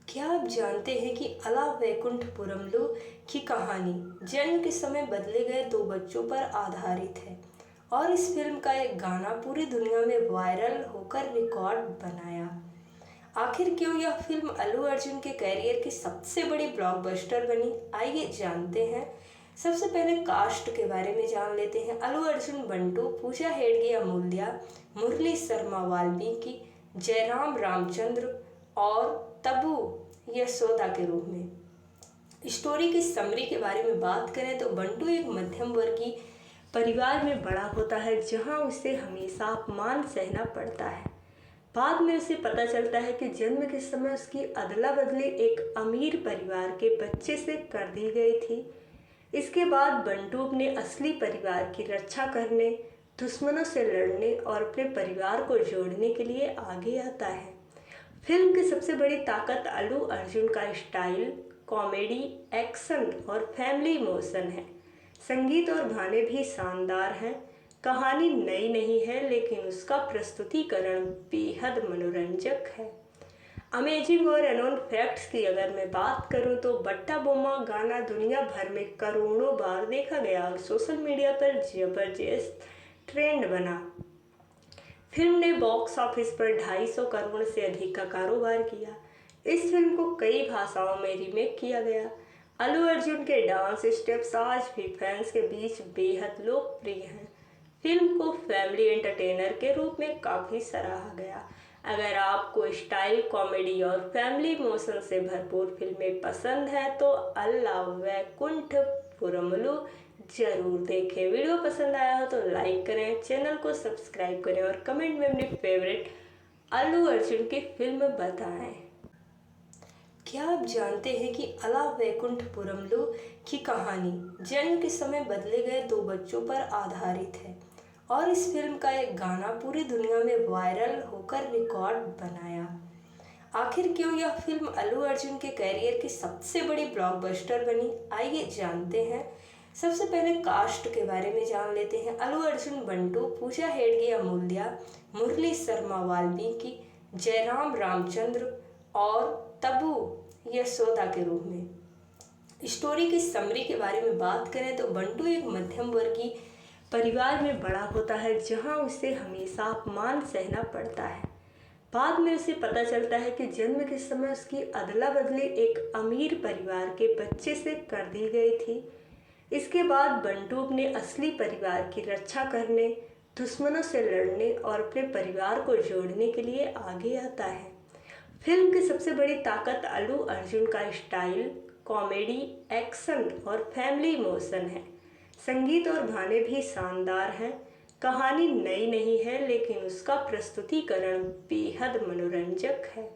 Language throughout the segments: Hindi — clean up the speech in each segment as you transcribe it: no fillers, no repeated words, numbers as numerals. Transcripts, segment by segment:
क्या आप जानते हैं कि अला वैकुंठपुरमलु की कहानी जन्म के समय बदले गए दो बच्चों पर आधारित है और इस फिल्म का एक गाना पूरी दुनिया में वायरल होकर रिकॉर्ड बनाया। आखिर क्यों यह फिल्म अल्लू अर्जुन के कैरियर की सबसे बड़ी ब्लॉकबस्टर बनी, आइए जानते हैं। सबसे पहले कास्ट के बारे में जान लेते हैं। अल्लू अर्जुन बंटू, पूजा हेगड़े अमूल्या, मुरली शर्मा वाल्मीकि, जयराम रामचंद्र और तबू यशोदा के रूप में। स्टोरी की समरी के बारे में बात करें तो बंटू एक मध्यम वर्गीय परिवार में बड़ा होता है जहां उसे हमेशा अपमान सहना पड़ता है। बाद में उसे पता चलता है कि जन्म के समय उसकी अदला बदली एक अमीर परिवार के बच्चे से कर दी गई थी। इसके बाद बंटू अपने असली परिवार की रक्षा करने, दुश्मनों से लड़ने और अपने परिवार को जोड़ने के लिए आगे आता है। फिल्म की सबसे बड़ी ताकत अल्लू अर्जुन का स्टाइल, कॉमेडी, एक्शन और फैमिली इमोशन है। संगीत और गाने भी शानदार हैं। कहानी नई नहीं है लेकिन उसका प्रस्तुतिकरण बेहद मनोरंजक है। अमेजिंग और अननोन फैक्ट्स की अगर मैं बात करूं तो बट्टा बोमा गाना दुनिया भर में करोड़ों बार देखा गया और सोशल मीडिया पर जबरदस्त ट्रेंड बना। फिल्म ने बॉक्स ऑफिस पर 250 करोड़ से अधिक का कारोबार किया। इस फिल्म को कई भाषाओं में रीमेक किया गया। अल्लू अर्जुन के डांस स्टेप्स आज भी फैंस के बीच बेहद लोकप्रिय हैं। फिल्म को फैमिली एंटरटेनर के रूप में काफ़ी सराहा गया। अगर आपको स्टाइल, कॉमेडी और फैमिली इमोशन से भरपूर फिल्में पसंद हैं तो अल्ला वैकुंठपुरमलु जरूर देखें। वीडियो पसंद आया हो तो लाइक करें, चैनल को सब्सक्राइब करें और कमेंट में अपनी फेवरेट अल्लू अर्जुन की फिल्म बताएं। क्या आप जानते हैं कि अला वैकुंठपुरमलु की कहानी जन्म के समय बदले गए दो बच्चों पर आधारित है और इस फिल्म का एक गाना पूरी दुनिया में वायरल होकर रिकॉर्ड बनाया। आखिर क्यों यह फिल्म अल्लू अर्जुन के कैरियर की सबसे बड़ी ब्लॉकबस्टर बनी, आइए जानते हैं। सबसे पहले कास्ट के बारे में जान लेते हैं। अल्लू अर्जुन बंटू, पूजा हेगड़े अमूल्या, मुरली शर्मा वाल्मीकि, जयराम रामचंद्र और तबू यशोदा के रूप में। स्टोरी की समरी के बारे में बात करें तो बंटू एक मध्यम वर्गीय परिवार में बड़ा होता है जहां उसे हमेशा अपमान सहना पड़ता है। बाद में उसे पता चलता है कि जन्म के समय उसकी अदला बदली एक अमीर परिवार के बच्चे से कर दी गई थी। इसके बाद बंटू अपने असली परिवार की रक्षा करने, दुश्मनों से लड़ने और अपने परिवार को जोड़ने के लिए आगे आता है। फिल्म की सबसे बड़ी ताकत अल्लू अर्जुन का स्टाइल, कॉमेडी, एक्शन और फैमिली इमोशन है। संगीत और गाने भी शानदार हैं। कहानी नई नहीं है लेकिन उसका प्रस्तुतिकरण बेहद मनोरंजक है।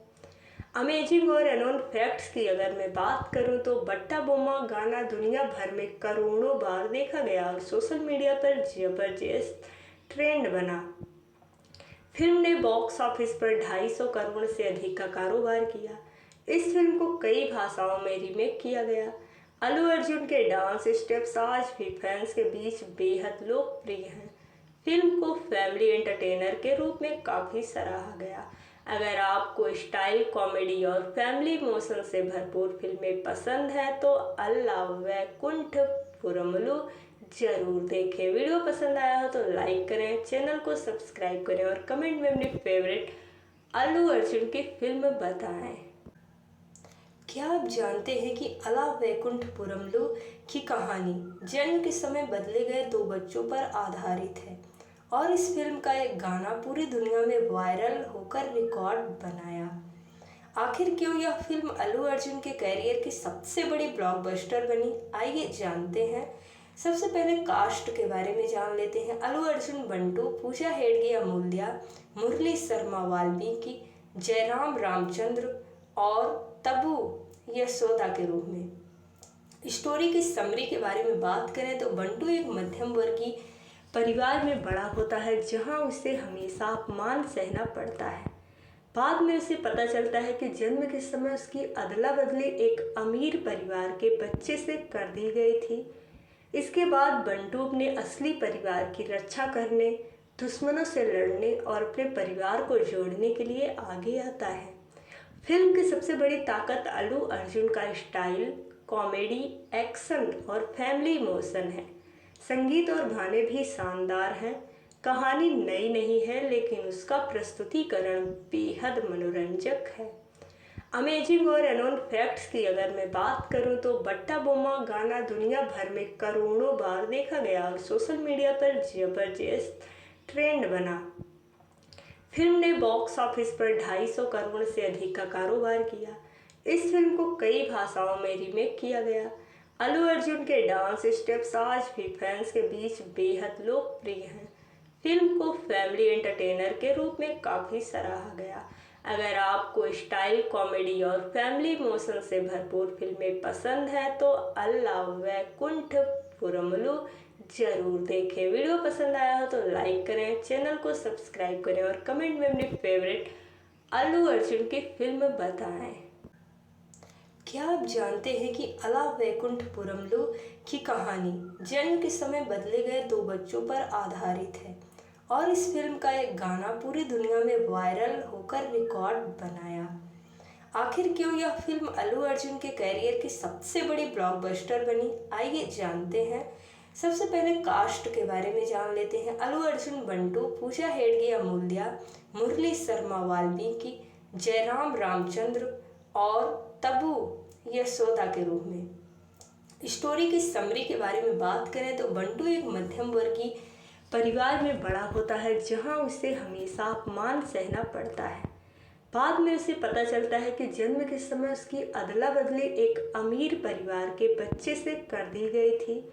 अमेजिंग और अननोन फैक्ट्स की अगर मैं बात करूं तो बट्टा बोमा गाना दुनिया भर में करोड़ों बार देखा गया और सोशल मीडिया पर जबरदस्त ट्रेंड बना। फिल्म ने बॉक्स ऑफिस पर 250 करोड़ से अधिक का कारोबार किया। इस फिल्म को कई भाषाओं में रीमेक किया गया। अल्लू अर्जुन के डांस स्टेप्स आज भी फैंस के बीच बेहद लोकप्रिय हैं। फिल्म को फैमिली एंटरटेनर के रूप में काफ़ी सराहा गया। अगर आपको स्टाइल, कॉमेडी और फैमिली इमोशन से भरपूर फिल्में पसंद हैं तो अल्ला वैकुंठपुरमलु जरूर देखें। वीडियो पसंद आया हो तो लाइक करें, चैनल को सब्सक्राइब करें और कमेंट में अपनी फेवरेट अल्लू अर्जुन की फिल्म बताएं। क्या आप जानते हैं कि अला वैकुंठपुरमलु की कहानी जन्म के समय बदले गए दो बच्चों पर आधारित है और इस फिल्म का एक गाना पूरी दुनिया में वायरल होकर रिकॉर्ड बनाया। आखिर क्यों यह फिल्म अल्लू अर्जुन के कैरियर की सबसे बड़ी ब्लॉकबस्टर बनी, आइए जानते हैं। सबसे पहले कास्ट के बारे में जान लेते हैं। अल्लू अर्जुन बंटू, पूजा हेगड़े अमूल्या, मुरली शर्मा वाल्मीकि, जयराम रामचंद्र और तबू यशोदा के रूप में। स्टोरी की समरी के बारे में बात करें तो बंटू एक मध्यम वर्गीय परिवार में बड़ा होता है जहां उसे हमेशा अपमान सहना पड़ता है। बाद में उसे पता चलता है कि जन्म के समय उसकी अदला बदली एक अमीर परिवार के बच्चे से कर दी गई थी। इसके बाद बंटू अपने असली परिवार की रक्षा करने, दुश्मनों से लड़ने और अपने परिवार को जोड़ने के लिए आगे आता है। फिल्म की सबसे बड़ी ताकत अल्लू अर्जुन का स्टाइल, कॉमेडी, एक्शन और फैमिली इमोशन है। संगीत और गाने भी शानदार हैं। कहानी नई नहीं है लेकिन उसका प्रस्तुतिकरण बेहद मनोरंजक है। अमेजिंग और अननोन फैक्ट्स की अगर मैं बात करूं तो बट्टा बोमा गाना दुनिया भर में करोड़ों बार देखा गया और सोशल मीडिया पर जबरदस्त ट्रेंड बना। फिल्म ने बॉक्स ऑफिस पर 250 करोड़ से अधिक का कारोबार किया। इस फिल्म को कई भाषाओं में रीमेक किया गया। अल्लू अर्जुन के डांस स्टेप्स आज भी फैंस के बीच बेहद लोकप्रिय हैं। फिल्म को फैमिली एंटरटेनर के रूप में काफ़ी सराहा गया। अगर आपको स्टाइल, कॉमेडी और फैमिली इमोशन से भरपूर फिल्में पसंद हैं तो अल्ला वैकुंठपुरमलु जरूर देखें। वीडियो पसंद आया हो तो लाइक करें, चैनल को सब्सक्राइब करें और कमेंट में अपनी फेवरेट अल्लू अर्जुन की फिल्म बताएं। क्या आप जानते हैं कि अला वैकुंठपुरमलु की कहानी जन्म के समय बदले गए 2 बच्चों पर आधारित है और इस फिल्म का एक गाना पूरी दुनिया में वायरल होकर रिकॉर्ड बनाया। आखिर क्यों यह फिल्म अल्लू अर्जुन के कैरियर की सबसे बड़ी ब्लॉकबस्टर बनी, आइए जानते हैं। सबसे पहले कास्ट के बारे में जान लेते हैं। अल्लू अर्जुन बंटू, पूजा हेडगे अमूल्या, मुरली शर्मा वाल्मीकि, जयराम रामचंद्र और तबू यशोदा के रूप में। स्टोरी की समरी के बारे में बात करें तो बंटू एक मध्यम वर्गीय परिवार में बड़ा होता है जहां उसे हमेशा अपमान सहना पड़ता है। बाद में उसे पता चलता है कि जन्म के समय उसकी अदला बदली एक अमीर परिवार के बच्चे से कर दी गई थी।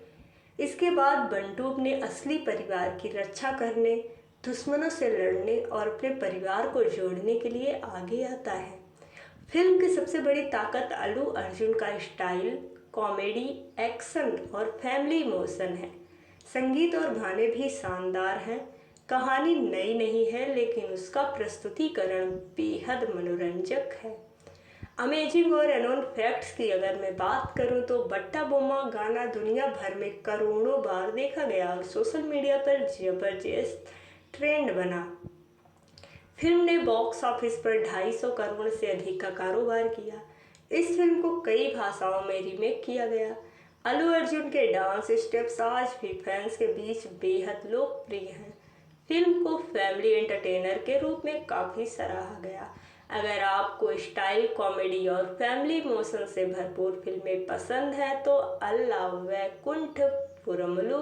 इसके बाद बंटू अपने असली परिवार की रक्षा करने, दुश्मनों से लड़ने और अपने परिवार को जोड़ने के लिए आगे आता है। फिल्म की सबसे बड़ी ताकत अल्लू अर्जुन का स्टाइल, कॉमेडी, एक्शन और फैमिली इमोशन है। संगीत और गाने भी शानदार हैं। कहानी नई नहीं है लेकिन उसका प्रस्तुतिकरण बेहद मनोरंजक है। अमेजिंग और अननोन फैक्ट्स की अगर मैं बात करूं तो बट्टा बोमा गाना दुनिया भर में करोड़ों बार देखा गया और सोशल मीडिया पर जबरदस्त ट्रेंड बना। फिल्म ने बॉक्स ऑफिस पर 250 करोड़ से अधिक का कारोबार किया। इस फिल्म को कई भाषाओं में रीमेक किया गया। अल्लू अर्जुन के डांस स्टेप्स आज भी फैंस के बीच बेहद लोकप्रिय हैं। फिल्म को फैमिली एंटरटेनर के रूप में काफ़ी सराहा गया। अगर आपको स्टाइल, कॉमेडी और फैमिली इमोशन से भरपूर फिल्में पसंद हैं तो अल्ला वैकुंठपुरमलु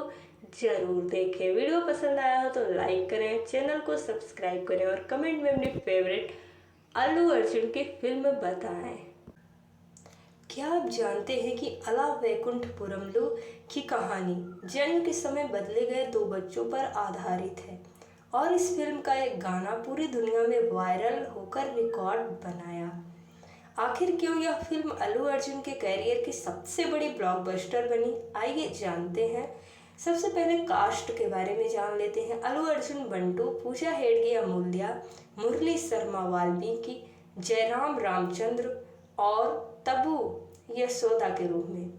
जरूर देखें। वीडियो पसंद आया हो तो लाइक करें, चैनल को सब्सक्राइब करें और कमेंट में अपनी फेवरेट अल्लू अर्जुन की फिल्म बताएं। क्या आप जानते हैं कि अला वैकुंठपुरमलु की कहानी जन्म के समय बदले गए 2 बच्चों पर आधारित है और इस फिल्म का एक गाना पूरी दुनिया में वायरल होकर रिकॉर्ड बनाया। आखिर क्यों यह फिल्म अल्लू अर्जुन के कैरियर की सबसे बड़ी ब्लॉकबस्टर बनी, आइए जानते हैं। सबसे पहले कास्ट के बारे में जान लेते हैं। अल्लू अर्जुन बंटू, पूजा हेडगे अमूल्या, मुरली शर्मा वाल्मीकि, जयराम रामचंद्र और तबू यशोदा के रूप में।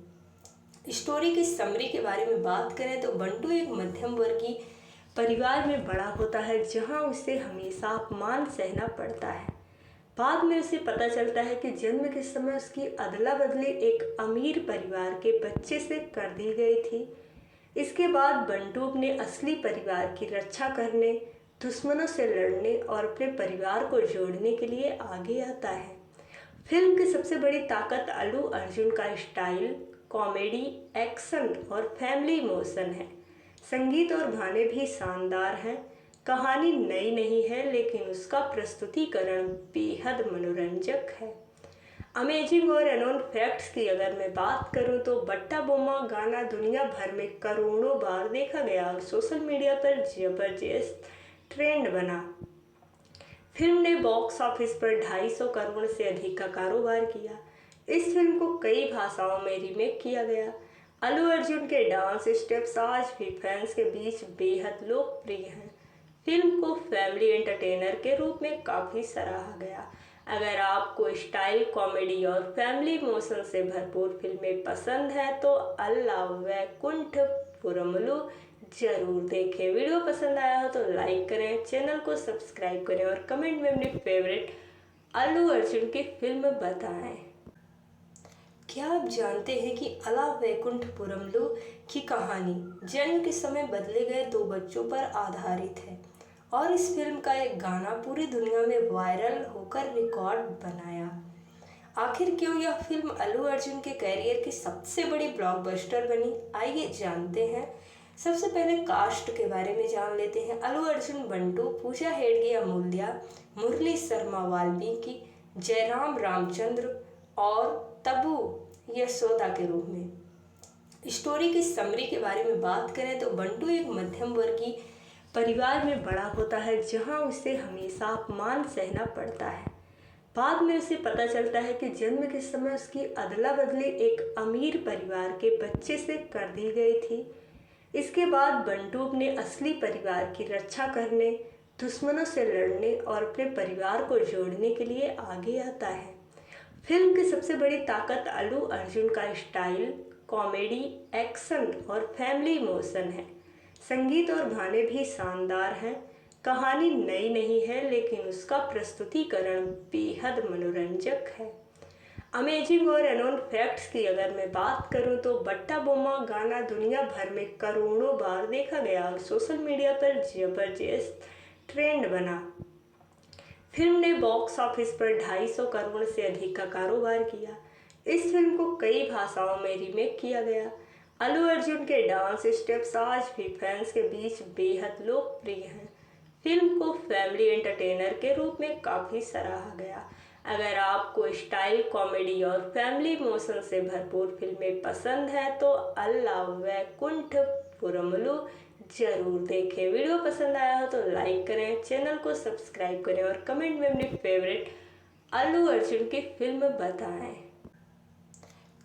स्टोरी की समरी के बारे में बात करें तो बंटू एक मध्यम वर्गीय परिवार में बड़ा होता है जहां उसे हमेशा अपमान सहना पड़ता है। बाद में उसे पता चलता है कि जन्म के समय उसकी अदला बदली एक अमीर परिवार के बच्चे से कर दी गई थी। इसके बाद बंटू अपने असली परिवार की रक्षा करने, दुश्मनों से लड़ने और अपने परिवार को जोड़ने के लिए आगे आता है। फिल्म की सबसे बड़ी ताकत अल्लू अर्जुन का स्टाइल, कॉमेडी, एक्शन और फैमिली इमोशन है। संगीत और गाने भी शानदार हैं। कहानी नई नहीं है लेकिन उसका प्रस्तुतिकरण बेहद मनोरंजक है। अमेजिंग और अननोन फैक्ट्स की अगर मैं बात करूं तो बट्टा बोमा गाना दुनिया भर में करोड़ों बार देखा गया और सोशल मीडिया पर जबरदस्त ट्रेंड बना। फिल्म ने बॉक्स ऑफिस पर 250 करोड़ से अधिक का कारोबार किया। इस फिल्म को कई भाषाओं में रीमेक किया गया। अल्लू अर्जुन के डांस स्टेप्स आज भी फैंस के बीच बेहद लोकप्रिय हैं। फिल्म को फैमिली एंटरटेनर के रूप में काफ़ी सराहा गया। अगर आपको स्टाइल, कॉमेडी और फैमिली इमोशन से भरपूर फिल्में पसंद हैं तो अल्ला वैकुंठपुरमलु जरूर देखें। वीडियो पसंद आया हो तो लाइक करें, चैनल को सब्सक्राइब करें और कमेंट में अपनी फेवरेट अल्लू अर्जुन की फिल्म बताएं। क्या आप जानते हैं कि अला वैकुंठपुरमलु की कहानी जन्म के समय बदले गए दो बच्चों पर आधारित है और इस फिल्म का एक गाना पूरी दुनिया में वायरल होकर रिकॉर्ड बनाया। आखिर क्यों यह फिल्म अल्लू अर्जुन के कैरियर की सबसे बड़ी ब्लॉकबस्टर बनी, आइए जानते हैं। सबसे पहले कास्ट के बारे में जान लेते हैं। अल्लू अर्जुन बंटू, पूजा हेगड़े अमूल्या, मुरली शर्मा वाल्मीकि, जयराम रामचंद्र और तब्बू यशोदा के रूप में। स्टोरी की समरी के बारे में बात करें तो बंटू एक मध्यम वर्गीय परिवार में बड़ा होता है जहां उसे हमेशा अपमान सहना पड़ता है। बाद में उसे पता चलता है कि जन्म के समय उसकी अदला बदली एक अमीर परिवार के बच्चे से कर दी गई थी। इसके बाद बंटू अपने असली परिवार की रक्षा करने, दुश्मनों से लड़ने और अपने परिवार को जोड़ने के लिए आगे आता है। फिल्म की सबसे बड़ी ताकत अल्लू अर्जुन का स्टाइल, कॉमेडी, एक्शन और फैमिली इमोशन है। संगीत और गाने भी शानदार हैं। कहानी नई नहीं है लेकिन उसका प्रस्तुतिकरण बेहद मनोरंजक है। अमेजिंग और अननोन फैक्ट्स की अगर मैं बात करूं तो बट्टा बोमा गाना दुनिया भर में करोड़ों बार देखा गया और सोशल मीडिया पर जबरदस्त ट्रेंड बना। फिल्म ने बॉक्स ऑफिस पर 250 करोड़ से अधिक का कारोबार किया। इस फिल्म को कई भाषाओं में रीमेक किया गया। अल्लू अर्जुन के डांस स्टेप्स आज भी फैंस के बीच बेहद लोकप्रिय हैं। फिल्म को फैमिली एंटरटेनर के रूप में काफ़ी सराहा गया। अगर आपको स्टाइल, कॉमेडी और फैमिली इमोशन से भरपूर फिल्में पसंद हैं तो अल्ला वैकुंठपुरमलु जरूर देखें। वीडियो पसंद आया हो तो लाइक करें, चैनल को सब्सक्राइब करें और कमेंट में अपनी फेवरेट अल्लू अर्जुन की फिल्म बताएं।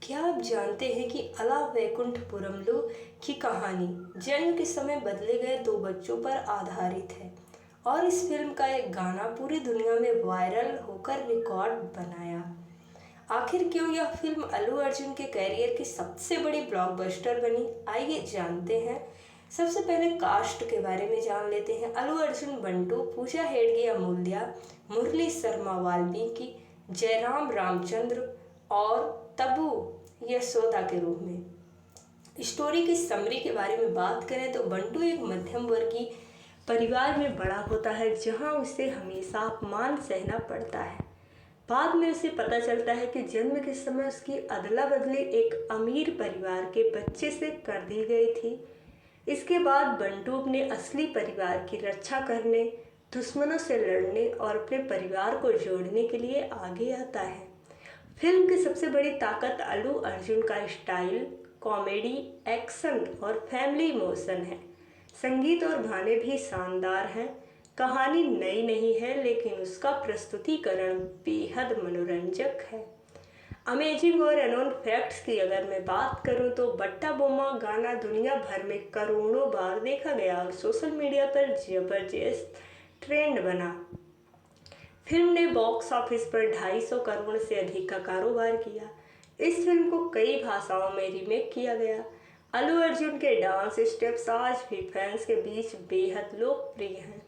क्या आप जानते हैं कि अला वैकुंठपुरमलु की कहानी जन्म के समय बदले गए दो बच्चों पर आधारित है और इस फिल्म का एक गाना पूरी दुनिया में वायरल होकर रिकॉर्ड बनाया। आखिर क्यों यह फिल्म अल्लू अर्जुन के कैरियर की सबसे बड़ी ब्लॉकबस्टर बनी, आइए जानते हैं। सबसे पहले कास्ट के बारे में जान लेते हैं। अल्लू अर्जुन बंटू, पूजा हेगड़े अमूल्या, मुरली शर्मा वाल्मीकि, जयराम रामचंद्र और तब्बू यशोदा के रूप में। स्टोरी की समरी के बारे में बात करें तो बंटू एक मध्यम वर्गीय परिवार में बड़ा होता है जहां उसे हमेशा अपमान सहना पड़ता है। बाद में उसे पता चलता है कि जन्म के समय उसकी अदला बदली एक अमीर परिवार के बच्चे से कर दी गई थी। इसके बाद बंटू अपने असली परिवार की रक्षा करने, दुश्मनों से लड़ने और अपने परिवार को जोड़ने के लिए आगे आता है। फिल्म की सबसे बड़ी ताकत अल्लू अर्जुन का स्टाइल, कॉमेडी, एक्शन और फैमिली इमोशन है। संगीत और गाने भी शानदार हैं। कहानी नई नहीं है लेकिन उसका प्रस्तुतिकरण बेहद मनोरंजक है। अमेजिंग और अननोन फैक्ट्स की अगर मैं बात करूं तो बट्टा बोमा गाना दुनिया भर में करोड़ों बार देखा गया और सोशल मीडिया पर जबरदस्त ट्रेंड बना। फिल्म ने बॉक्स ऑफिस पर 250 करोड़ से अधिक का कारोबार किया। इस फिल्म को कई भाषाओं में रीमेक किया गया। अल्लू अर्जुन के डांस स्टेप्स आज भी फैंस के बीच बेहद लोकप्रिय हैं।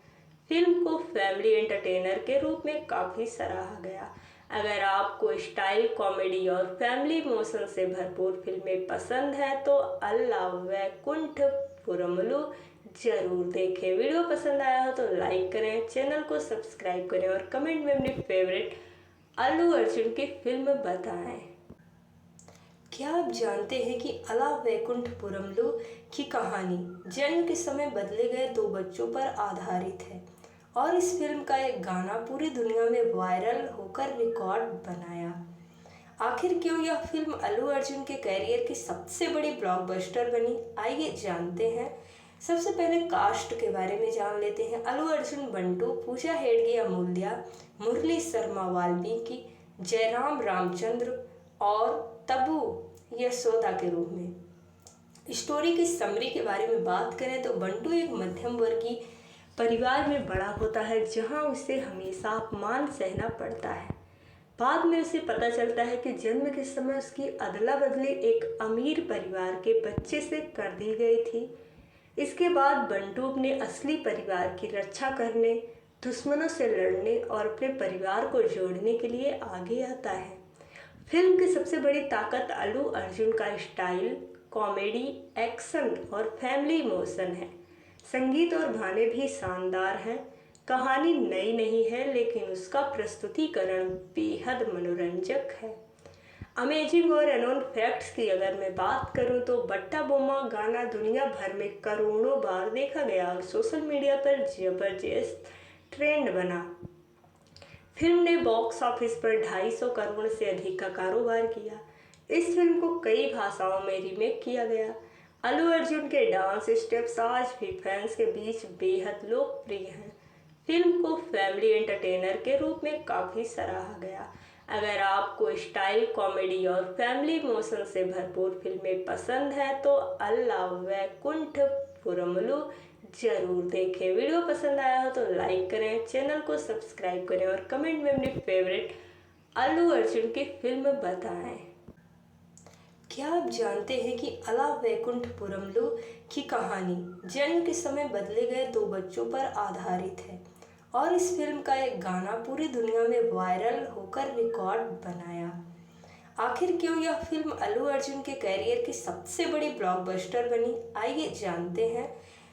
फिल्म को फैमिली एंटरटेनर के रूप में काफ़ी सराहा गया। अगर आपको स्टाइल, कॉमेडी और फैमिली इमोशन से भरपूर फिल्में पसंद हैं तो अल्ला वैकुंठपुरमलु जरूर देखें। वीडियो पसंद आया हो तो लाइक करें, चैनल को सब्सक्राइब करें और कमेंट में अपनी फेवरेट अल्लू अर्जुन की फिल्म बताएं। क्या आप जानते हैं कि अला वैकुंठपुरमलु की कहानी जन्म के समय बदले गए दो बच्चों पर आधारित है और इस फिल्म का एक गाना पूरी दुनिया में वायरल होकर रिकॉर्ड बनाया। आखिर क्यों यह फिल्म अल्लू अर्जुन के कैरियर की सबसे बड़ी ब्लॉकबस्टर बनी, आइए जानते हैं। सबसे पहले कास्ट के बारे में जान लेते हैं। अल्लू अर्जुन बंटू, पूजा हेगड़े अमूल्या, मुरली शर्मा वाल्मीकि, जयराम रामचंद्र और तब्बू यशोदा के रूप में। स्टोरी की समरी के बारे में बात करें तो बंटू एक मध्यम वर्गीय परिवार में बड़ा होता है जहां उसे हमेशा अपमान सहना पड़ता है। बाद में उसे पता चलता है कि जन्म के समय उसकी अदला बदली एक अमीर परिवार के बच्चे से कर दी गई थी। इसके बाद बंटू अपने असली परिवार की रक्षा करने, दुश्मनों से लड़ने और अपने परिवार को जोड़ने के लिए आगे आता है। फिल्म की सबसे बड़ी ताकत अल्लू अर्जुन का स्टाइल, कॉमेडी, एक्शन और फैमिली इमोशन है। संगीत और गाने भी शानदार हैं। कहानी नई नहीं है, लेकिन उसका प्रस्तुतिकरण बेहद मनोरंजक है। अमेजिंग और अननोन फैक्ट्स की अगर मैं बात करूं तो बट्टा बोमा गाना दुनिया भर में करोड़ों बार देखा गया और सोशल मीडिया पर जबरदस्त ट्रेंड बना। फिल्म ने बॉक्स ऑफिस पर 250 करोड़ से अधिक का कारोबार किया। इस फिल्म को कई भाषाओं में रीमेक किया गया। अल्लू अर्जुन के डांस स्टेप्स आज भी फैंस के बीच बेहद लोकप्रिय हैं। फिल्म को फैमिली एंटरटेनर के रूप में काफ़ी सराहा गया। अगर आपको स्टाइल, कॉमेडी और फैमिली इमोशन से भरपूर फिल्में पसंद हैं तो अल्ला वैकुंठपुरमलु जरूर देखें। वीडियो पसंद आया हो तो लाइक करें, चैनल को सब्सक्राइब करें और कमेंट में अपनी फेवरेट अल्लू अर्जुन की फिल्म बताएं। क्या आप जानते हैं कि अला वैकुंठपुरमलु की कहानी जन्म के समय बदले गए 2 बच्चों पर आधारित है और इस फिल्म का एक गाना पूरी दुनिया में वायरल होकर रिकॉर्ड बनाया। आखिर क्यों यह फिल्म अल्लू अर्जुन के कैरियर की सबसे बड़ी ब्लॉकबस्टर बनी, आइए जानते हैं।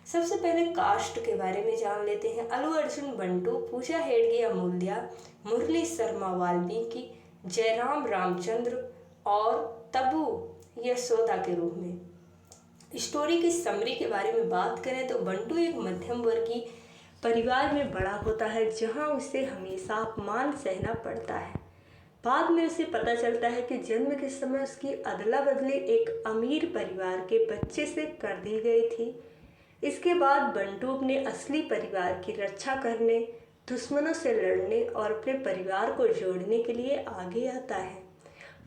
सबसे पहले कास्ट के बारे में जान लेते हैं। अल्लू अर्जुन बंटू, पूजा हेडगे अमूल्या, मुरली शर्मा वाल्मीकि, जयराम रामचंद्र और तबू यशोदा के रूप में। स्टोरी की समरी के बारे में बात करें तो बंटू एक मध्यम वर्गीय परिवार में बड़ा होता है जहां उसे हमेशा अपमान सहना पड़ता है। बाद में उसे पता चलता है कि जन्म के समय उसकी अदला बदली एक अमीर परिवार के बच्चे से कर दी गई थी। इसके बाद बंटू अपने असली परिवार की रक्षा करने, दुश्मनों से लड़ने और अपने परिवार को जोड़ने के लिए आगे आता है।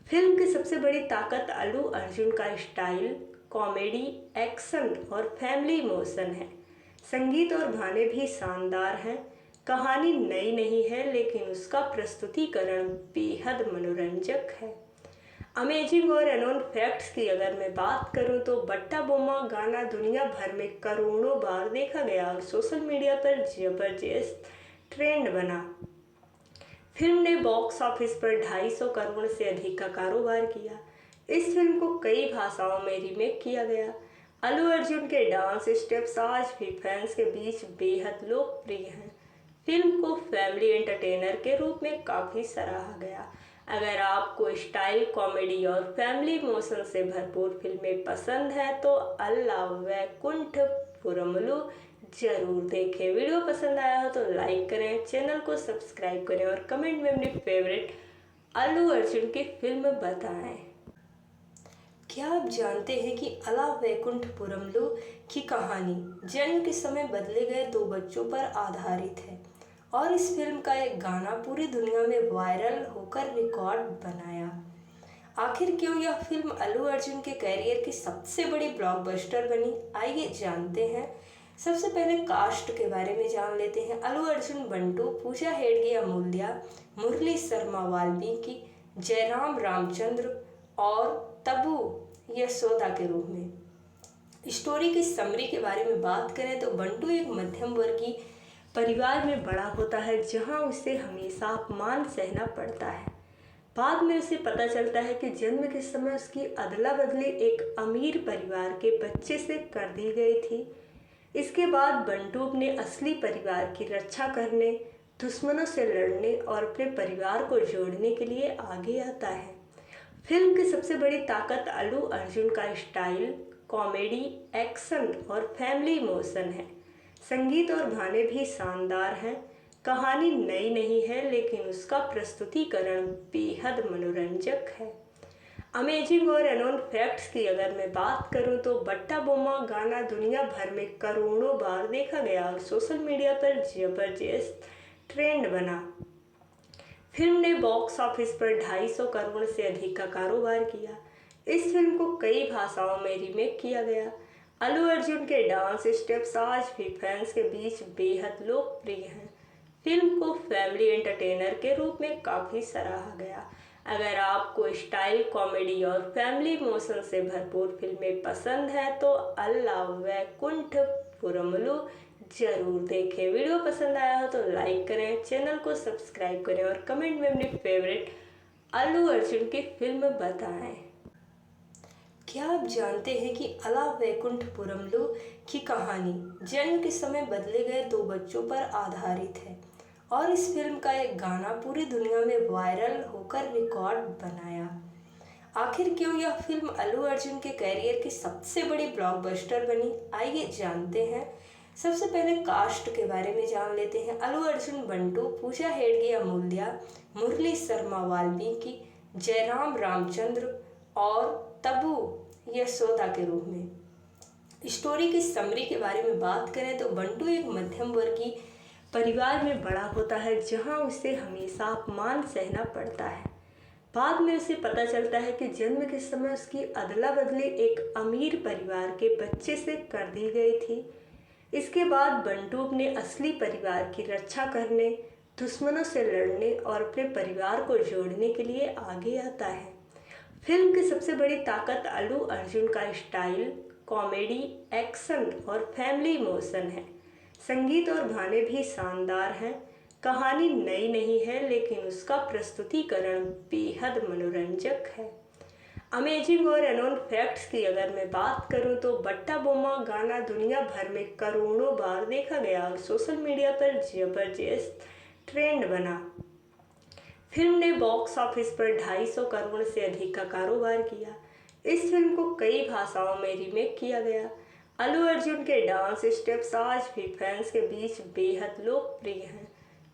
फिल्म की सबसे बड़ी ताकत अल्लू अर्जुन का स्टाइल, कॉमेडी, एक्शन और फैमिली इमोशन है। संगीत और गाने भी शानदार हैं। कहानी नई नहीं है, लेकिन उसका प्रस्तुतिकरण बेहद मनोरंजक है। अमेजिंग और अननोन फैक्ट्स की अगर मैं बात करूं तो बट्टा बोमा गाना दुनिया भर में करोड़ों बार देखा गया और सोशल मीडिया पर जबरदस्त ट्रेंड बना। फिल्म ने बॉक्स ऑफिस पर 250 करोड़ से अधिक का कारोबार किया। इस फिल्म को कई भाषाओं में रीमेक किया गया। अल्लू अर्जुन के डांस स्टेप्स आज भी फैंस के बीच बेहद लोकप्रिय हैं। फिल्म को फैमिली एंटरटेनर के रूप में काफ़ी सराहा गया। अगर आपको स्टाइल, कॉमेडी और फैमिली इमोशन से भरपूर फिल्में पसंद हैं तो अल्ला वैकुंठपुरमलु जरूर देखें। वीडियो पसंद आया हो तो लाइक करें, चैनल को सब्सक्राइब करें और कमेंट में अपनी फेवरेट अल्लू अर्जुन की फिल्म बताएं। क्या आप जानते हैं कि अला वैकुंठपुरमलु की कहानी जन्म के समय बदले गए 2 बच्चों पर आधारित है और इस फिल्म का एक गाना पूरी दुनिया में वायरल होकर रिकॉर्ड बनाया। आखिर क्यों यह फिल्म अल्लू अर्जुन के कैरियर की सबसे बड़ी ब्लॉकबस्टर बनी, आइए जानते हैं। सबसे पहले कास्ट के बारे में जान लेते हैं। अल्लू अर्जुन बंटू, पूजा हेडगे अमूल्या, मुरली शर्मा वाल्मीकि, जयराम रामचंद्र और तबू यशोदा के रूप में। स्टोरी की समरी के बारे में बात करें तो बंटू एक मध्यम वर्गीय परिवार में बड़ा होता है जहां उसे हमेशा अपमान सहना पड़ता है। बाद में उसे पता चलता है कि जन्म के समय उसकी अदला बदली एक अमीर परिवार के बच्चे से कर दी गई थी। इसके बाद बंटू अपने असली परिवार की रक्षा करने, दुश्मनों से लड़ने और अपने परिवार को जोड़ने के लिए आगे आता है। फिल्म की सबसे बड़ी ताकत अल्लू अर्जुन का स्टाइल, कॉमेडी, एक्शन और फैमिली इमोशन है। संगीत और गाने भी शानदार हैं। कहानी नई नहीं है, लेकिन उसका प्रस्तुतिकरण बेहद मनोरंजक है। अमेजिंग और अननोन फैक्ट्स की अगर मैं बात करूं तो बट्टा बोमा गाना दुनिया भर में करोड़ों बार देखा गया और सोशल मीडिया पर जबरदस्त ट्रेंड बना। फिल्म ने बॉक्स ऑफिस पर 250 करोड़ से अधिक का कारोबार किया। इस फिल्म को कई भाषाओं में रीमेक किया गया। अल्लू अर्जुन के डांस स्टेप्स आज भी फैंस के बीच बेहद लोकप्रिय हैं। फिल्म को फैमिली एंटरटेनर के रूप में काफ़ी सराहा गया। अगर आपको स्टाइल, कॉमेडी और फैमिली इमोशन से भरपूर फिल्में पसंद हैं तो अल्ला वैकुंठपुरमलु जरूर देखें। वीडियो पसंद आया हो तो लाइक करें, चैनल को सब्सक्राइब करें और कमेंट में अपनी फेवरेट अल्लू अर्जुन की फिल्म बताएं। क्या आप जानते हैं कि अला वैकुंठपुरमलु की कहानी जन्म के समय बदले गए दो बच्चों पर आधारित है और इस फिल्म का एक गाना पूरी दुनिया में वायरल होकर रिकॉर्ड बनाया। आखिर क्यों यह फिल्म अल्लू अर्जुन के कैरियर की सबसे बड़ी ब्लॉकबस्टर बनी, आइए जानते हैं। सबसे पहले कास्ट के बारे में जान लेते हैं। अल्लू अर्जुन बंटू, पूजा हेगड़े अमूल्या, मुरली शर्मा वाल्मीकि, जयराम रामचंद्र और तब्बू यशोदा के रूप में। स्टोरी की समरी के बारे में बात करें तो बंटू एक मध्यम वर्गीय परिवार में बड़ा होता है जहां उसे हमेशा अपमान सहना पड़ता है। बाद में उसे पता चलता है कि जन्म के समय उसकी अदला बदली एक अमीर परिवार के बच्चे से कर दी गई थी। इसके बाद बंटू अपने असली परिवार की रक्षा करने, दुश्मनों से लड़ने और अपने परिवार को जोड़ने के लिए आगे आता है। फिल्म की सबसे बड़ी ताकत अल्लू अर्जुन का स्टाइल, कॉमेडी, एक्शन और फैमिली इमोशन है। संगीत और गाने भी शानदार हैं। कहानी नई नहीं है लेकिन उसका प्रस्तुतिकरण बेहद मनोरंजक है। अमेजिंग और अननोन फैक्ट्स की अगर मैं बात करूं तो बट्टा बोमा गाना दुनिया भर में करोड़ों बार देखा गया और सोशल मीडिया पर जबरदस्त ट्रेंड बना। फिल्म ने बॉक्स ऑफिस पर 250 करोड़ से अधिक का कारोबार किया। इस फिल्म को कई भाषाओं में रीमेक किया गया। अल्लू अर्जुन के डांस स्टेप्स आज भी फैंस के बीच बेहद लोकप्रिय हैं।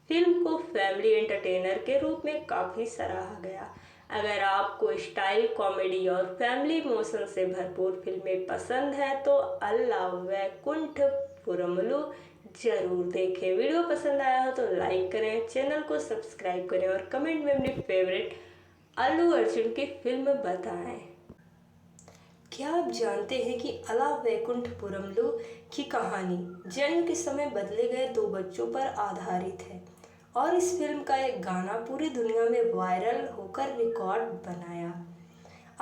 फिल्म को फैमिली एंटरटेनर के रूप में काफ़ी सराहा गया। अगर आपको स्टाइल, कॉमेडी और फैमिली इमोशन से भरपूर फिल्में पसंद हैं तो अल्ला वैकुंठपुरमलु जरूर देखें। वीडियो पसंद आया हो तो लाइक करें, चैनल को सब्सक्राइब करें और कमेंट में अपनी फेवरेट अल्लू अर्जुन की फिल्म बताएं। क्या आप जानते हैं कि अला वैकुंठपुरमलु की कहानी जन्म के समय बदले गए दो बच्चों पर आधारित है और इस फिल्म का एक गाना पूरी दुनिया में वायरल होकर रिकॉर्ड बनाया।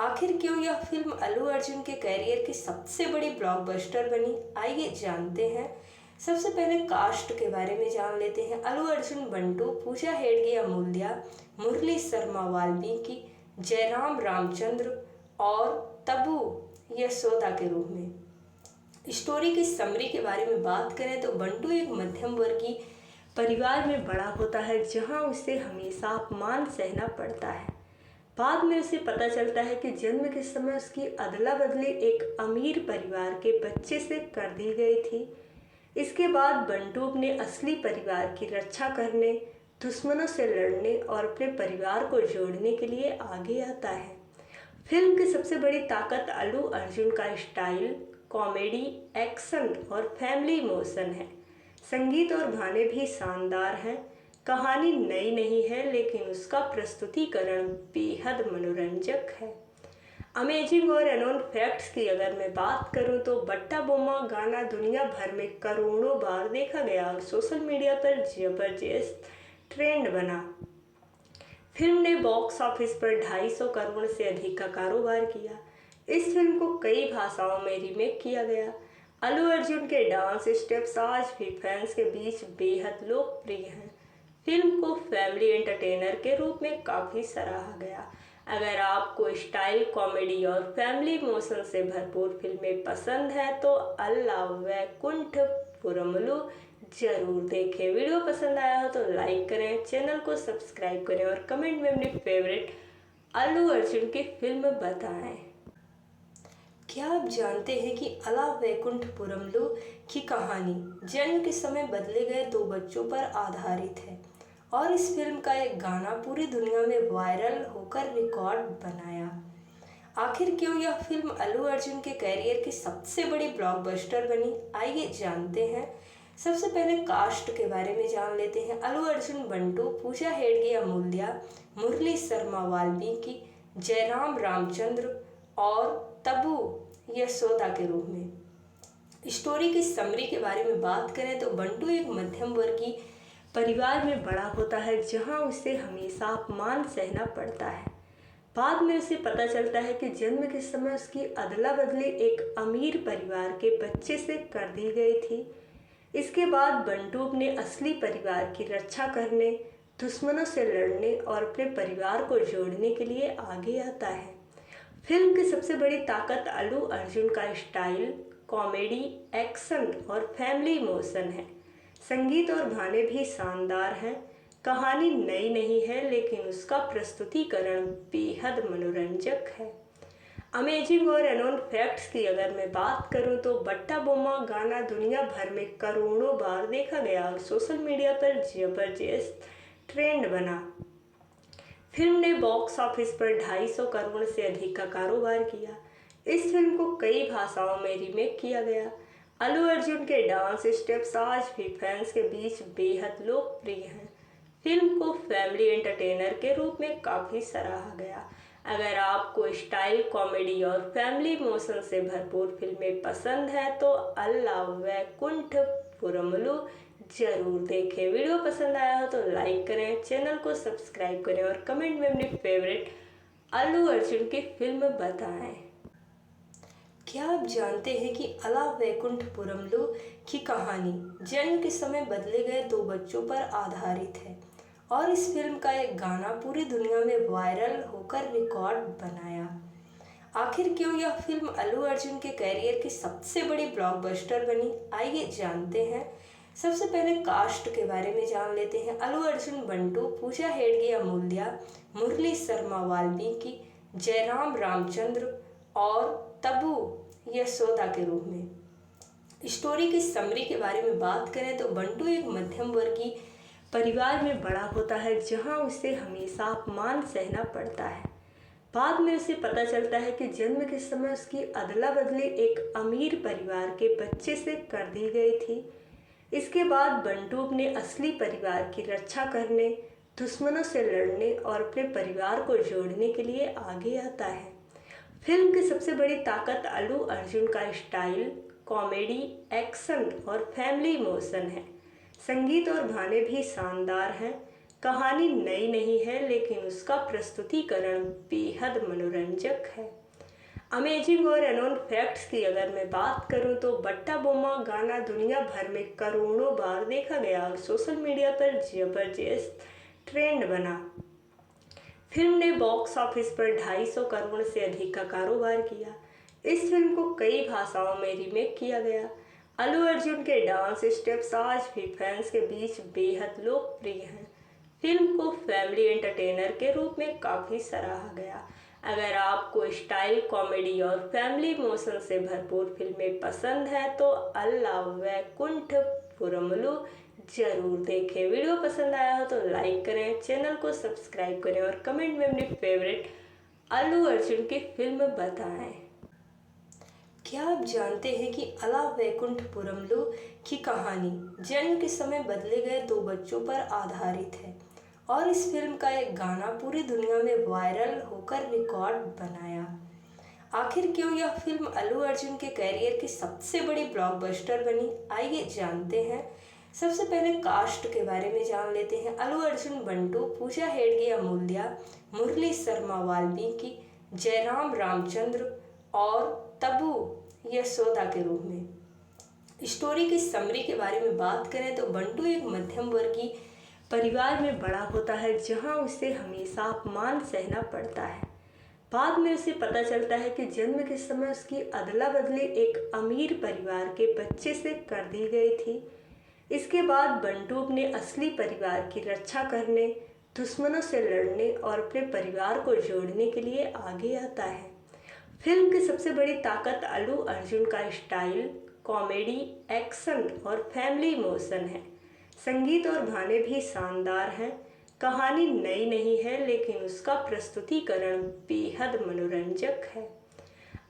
आखिर क्यों यह फिल्म अल्लू अर्जुन के कैरियर की सबसे बड़ी ब्लॉकबस्टर बनी, आइए जानते हैं। सबसे पहले कास्ट के बारे में जान लेते हैं। अल्लू अर्जुन बंटू, पूजा हेगड़े अमूल्या, मुरली शर्मा वाल्मीकि, जयराम रामचंद्र और तब्बू यशोदा के रूप में। स्टोरी की समरी के बारे में बात करें तो बंटू एक मध्यम वर्गीय परिवार में बड़ा होता है जहां उसे हमेशा अपमान सहना पड़ता है। बाद में उसे पता चलता है कि जन्म के समय उसकी अदला बदली एक अमीर परिवार के बच्चे से कर दी गई थी। इसके बाद बंटू अपने असली परिवार की रक्षा करने, दुश्मनों से लड़ने और अपने परिवार को जोड़ने के लिए आगे आता है। फिल्म की सबसे बड़ी ताकत अल्लू अर्जुन का स्टाइल, कॉमेडी, एक्शन और फैमिली इमोशन है। संगीत और गाने भी शानदार हैं। कहानी नई नहीं है लेकिन उसका प्रस्तुतिकरण बेहद मनोरंजक है। अमेजिंग और अननोन फैक्ट्स की अगर मैं बात करूं तो बट्टा बोमा गाना दुनिया भर में करोड़ों बार देखा गया और सोशल मीडिया पर जबरदस्त ट्रेंड बना। फिल्म ने बॉक्स ऑफिस पर 250 करोड़ से अधिक का कारोबार किया। इस फिल्म को कई भाषाओं में रीमेक किया गया। अल्लू अर्जुन के डांस स्टेप्स आज भी फैंस के बीच बेहद लोकप्रिय हैं। फिल्म को फैमिली एंटरटेनर के रूप में काफ़ी सराहा गया। अगर आपको स्टाइल, कॉमेडी और फैमिली इमोशन से भरपूर फिल्में पसंद हैं तो अल्ला वैकुंठपुरमलु जरूर देखें। वीडियो पसंद आया हो तो लाइक करें, चैनल को सब्सक्राइब करें और कमेंट में अपनी फेवरेट अल्लू अर्जुन की फिल्म बताएं। क्या आप जानते हैं कि अला वैकुंठपुरमलु की कहानी जन्म के समय बदले गए दो बच्चों पर आधारित है और इस फिल्म का एक गाना पूरी दुनिया में वायरल होकर रिकॉर्ड बनाया। आखिर क्यों यह फिल्म अल्लू अर्जुन के कैरियर की सबसे बड़ी ब्लॉकबस्टर बनी, आइए जानते हैं। सबसे पहले कास्ट के बारे में जान लेते हैं। अल्लू अर्जुन बंटू, पूजा हेगड़े अमूल्या, मुरली शर्मा वाल्मीकि, जयराम रामचंद्र और तब्बू यशोदा के रूप में। स्टोरी की समरी के बारे में बात करें तो बंटू एक मध्यम वर्गीय परिवार में बड़ा होता है जहां उसे हमेशा अपमान सहना पड़ता है। बाद में उसे पता चलता है कि जन्म के समय उसकी अदला बदली एक अमीर परिवार के बच्चे से कर दी गई थी। इसके बाद बंटू अपने असली परिवार की रक्षा करने, दुश्मनों से लड़ने और अपने परिवार को जोड़ने के लिए आगे आता है। फिल्म की सबसे बड़ी ताकत अल्लू अर्जुन का स्टाइल, कॉमेडी, एक्शन और फैमिली इमोशन है। संगीत और गाने भी शानदार हैं। कहानी नई नहीं है, लेकिन उसका प्रस्तुतिकरण बेहद मनोरंजक है। अमेजिंग और अननोन फैक्ट्स की अगर मैं बात करूं तो बट्टा बोम्मा गाना दुनिया भर में करोड़ों बार देखा गया और सोशल मीडिया पर जबरदस्त ट्रेंड बना। फिल्म ने बॉक्स ऑफिस पर 250 करोड़ से अधिक का कारोबार किया। इस फिल्म को कई भाषाओं में रीमेक किया गया। अल्लू अर्जुन के डांस स्टेप्स आज भी फैंस के बीच बेहद लोकप्रिय हैं। फिल्म को फैमिली एंटरटेनर के रूप में काफ़ी सराहा गया। अगर आपको स्टाइल, कॉमेडी और फैमिली इमोशन से भरपूर फिल्में पसंद हैं तो अल्ला वैकुंठपुरमलु जरूर देखें। वीडियो पसंद आया हो तो लाइक करें, चैनल को सब्सक्राइब करें और कमेंट में अपनी फेवरेट अल्लू अर्जुन की फिल्म बताएं। क्या आप जानते हैं कि अला वैकुंठपुरमलु की कहानी जन्म के समय बदले गए 2 बच्चों पर आधारित है और इस फिल्म का एक गाना पूरी दुनिया में वायरल होकर रिकॉर्ड बनाया। आखिर क्यों यह फिल्म अल्लू अर्जुन के कैरियर की सबसे बड़ी ब्लॉकबस्टर बनी, आइए जानते हैं। सबसे पहले कास्ट के बारे में जान लेते हैं। अल्लू अर्जुन बंटू, पूजा हेडगे अमूल्या, मुरली शर्मा वाल्मीकि, जयराम रामचंद्र और तबू यशोदा के रूप में। स्टोरी की समरी के बारे में बात करें तो बंटू एक मध्यम वर्गीय परिवार में बड़ा होता है जहां उसे हमेशा अपमान सहना पड़ता है। बाद में उसे पता चलता है कि जन्म के समय उसकी अदला बदली एक अमीर परिवार के बच्चे से कर दी गई थी। इसके बाद बंटू अपने असली परिवार की रक्षा करने, दुश्मनों से लड़ने और अपने परिवार को जोड़ने के लिए आगे आता है। फिल्म की सबसे बड़ी ताकत अल्लू अर्जुन का स्टाइल, कॉमेडी, एक्शन और फैमिली इमोशन है। संगीत और गाने भी शानदार हैं। कहानी नई नहीं है, लेकिन उसका प्रस्तुतिकरण बेहद मनोरंजक है। अमेजिंग और अननोन फैक्ट्स की अगर मैं बात करूं तो बट्टा बोम्मा गाना दुनिया भर में करोड़ों बार देखा गया और सोशल मीडिया पर जबरदस्त ट्रेंड बना। फिल्म ने बॉक्स ऑफिस पर 250 करोड़ से अधिक का कारोबार किया। इस फिल्म को कई भाषाओं में रीमेक किया गया। अल्लू अर्जुन के डांस स्टेप्स आज भी फैंस के बीच बेहद लोकप्रिय हैं। फिल्म को फैमिली एंटरटेनर के रूप में काफ़ी सराहा गया। अगर आपको स्टाइल, कॉमेडी और फैमिली इमोशन से भरपूर फिल्में पसंद हैं तो अल्ला वैकुंठपुरमलु जरूर देखें। वीडियो पसंद आया हो तो लाइक करें, चैनल को सब्सक्राइब करें और कमेंट में अपनी फेवरेट अल्लू अर्जुन की फिल्म बताएं। क्या आप जानते हैं कि अला वैकुंठपुरमलु की कहानी जन्म के समय बदले गए 2 बच्चों पर आधारित है और इस फिल्म का एक गाना पूरी दुनिया में वायरल होकर रिकॉर्ड बनाया। आखिर क्यों यह फिल्म अल्लू अर्जुन के कैरियर की सबसे बड़ी ब्लॉकबस्टर बनी, आइए जानते हैं। सबसे पहले कास्ट के बारे में जान लेते हैं। अल्लू अर्जुन बंटू, पूजा हेडगे अमूल्या, मुरली शर्मा वाल्मीकि, जयराम रामचंद्र और तबू यशोदा के रूप में। स्टोरी की समरी के बारे में बात करें तो बंटू एक मध्यम वर्गीय परिवार में बड़ा होता है जहां उसे हमेशा अपमान सहना पड़ता है। बाद में उसे पता चलता है कि जन्म के समय उसकी अदला बदली एक अमीर परिवार के बच्चे से कर दी गई थी। इसके बाद बंटू अपने असली परिवार की रक्षा करने, दुश्मनों से लड़ने और अपने परिवार को जोड़ने के लिए आगे आता है। फिल्म की सबसे बड़ी ताकत अल्लू अर्जुन का स्टाइल, कॉमेडी, एक्शन और फैमिली इमोशन है। संगीत और गाने भी शानदार हैं। कहानी नई नहीं है, लेकिन उसका प्रस्तुतिकरण बेहद मनोरंजक है।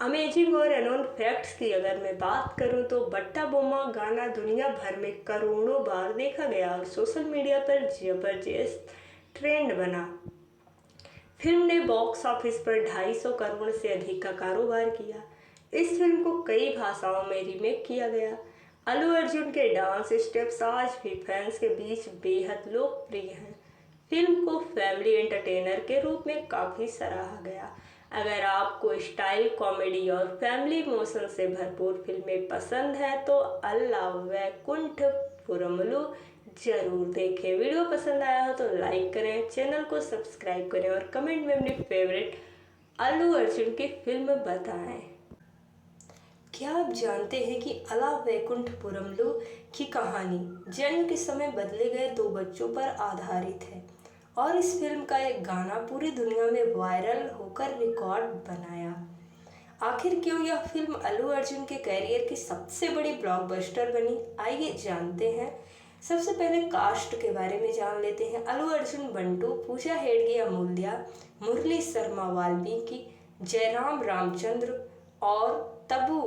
अमेजिंग और अननोन फैक्ट्स की अगर मैं बात करूं तो बट्टा बोम्मा गाना दुनिया भर में करोड़ों बार देखा गया और सोशल मीडिया पर जबरदस्त ट्रेंड बना। फिल्म ने बॉक्स ऑफिस पर 250 करोड़ से अधिक का कारोबार किया। इस फिल्म को कई भाषाओं में रीमेक किया गया। अल्लू अर्जुन के डांस स्टेप्स आज भी फैंस के बीच बेहद लोकप्रिय हैं। फिल्म को फैमिली एंटरटेनर के रूप में काफ़ी सराहा गया। अगर आपको स्टाइल, कॉमेडी और फैमिली इमोशन से भरपूर फिल्में पसंद हैं तो अल्ला वैकुंठपुरमलु जरूर देखें। वीडियो पसंद आया हो तो लाइक करें, चैनल को सब्सक्राइब करें और कमेंट में अपनी फेवरेट अल्लू अर्जुन की फिल्म बताएं। क्या आप जानते हैं कि अला वैकुंठपुरमलु की कहानी जन्म के समय बदले गए दो बच्चों पर आधारित है और इस फिल्म का एक गाना पूरी दुनिया में वायरल होकर रिकॉर्ड बनाया। आखिर क्यों यह फिल्म अल्लू अर्जुन के कैरियर की सबसे बड़ी ब्लॉकबस्टर बनी, आइए जानते हैं। सबसे पहले कास्ट के बारे में जान लेते हैं। अल्लू अर्जुन बंटू, पूजा हेडगे अमूल्या, मुरली शर्मा वाल्मीकि, जयराम रामचंद्र और तबू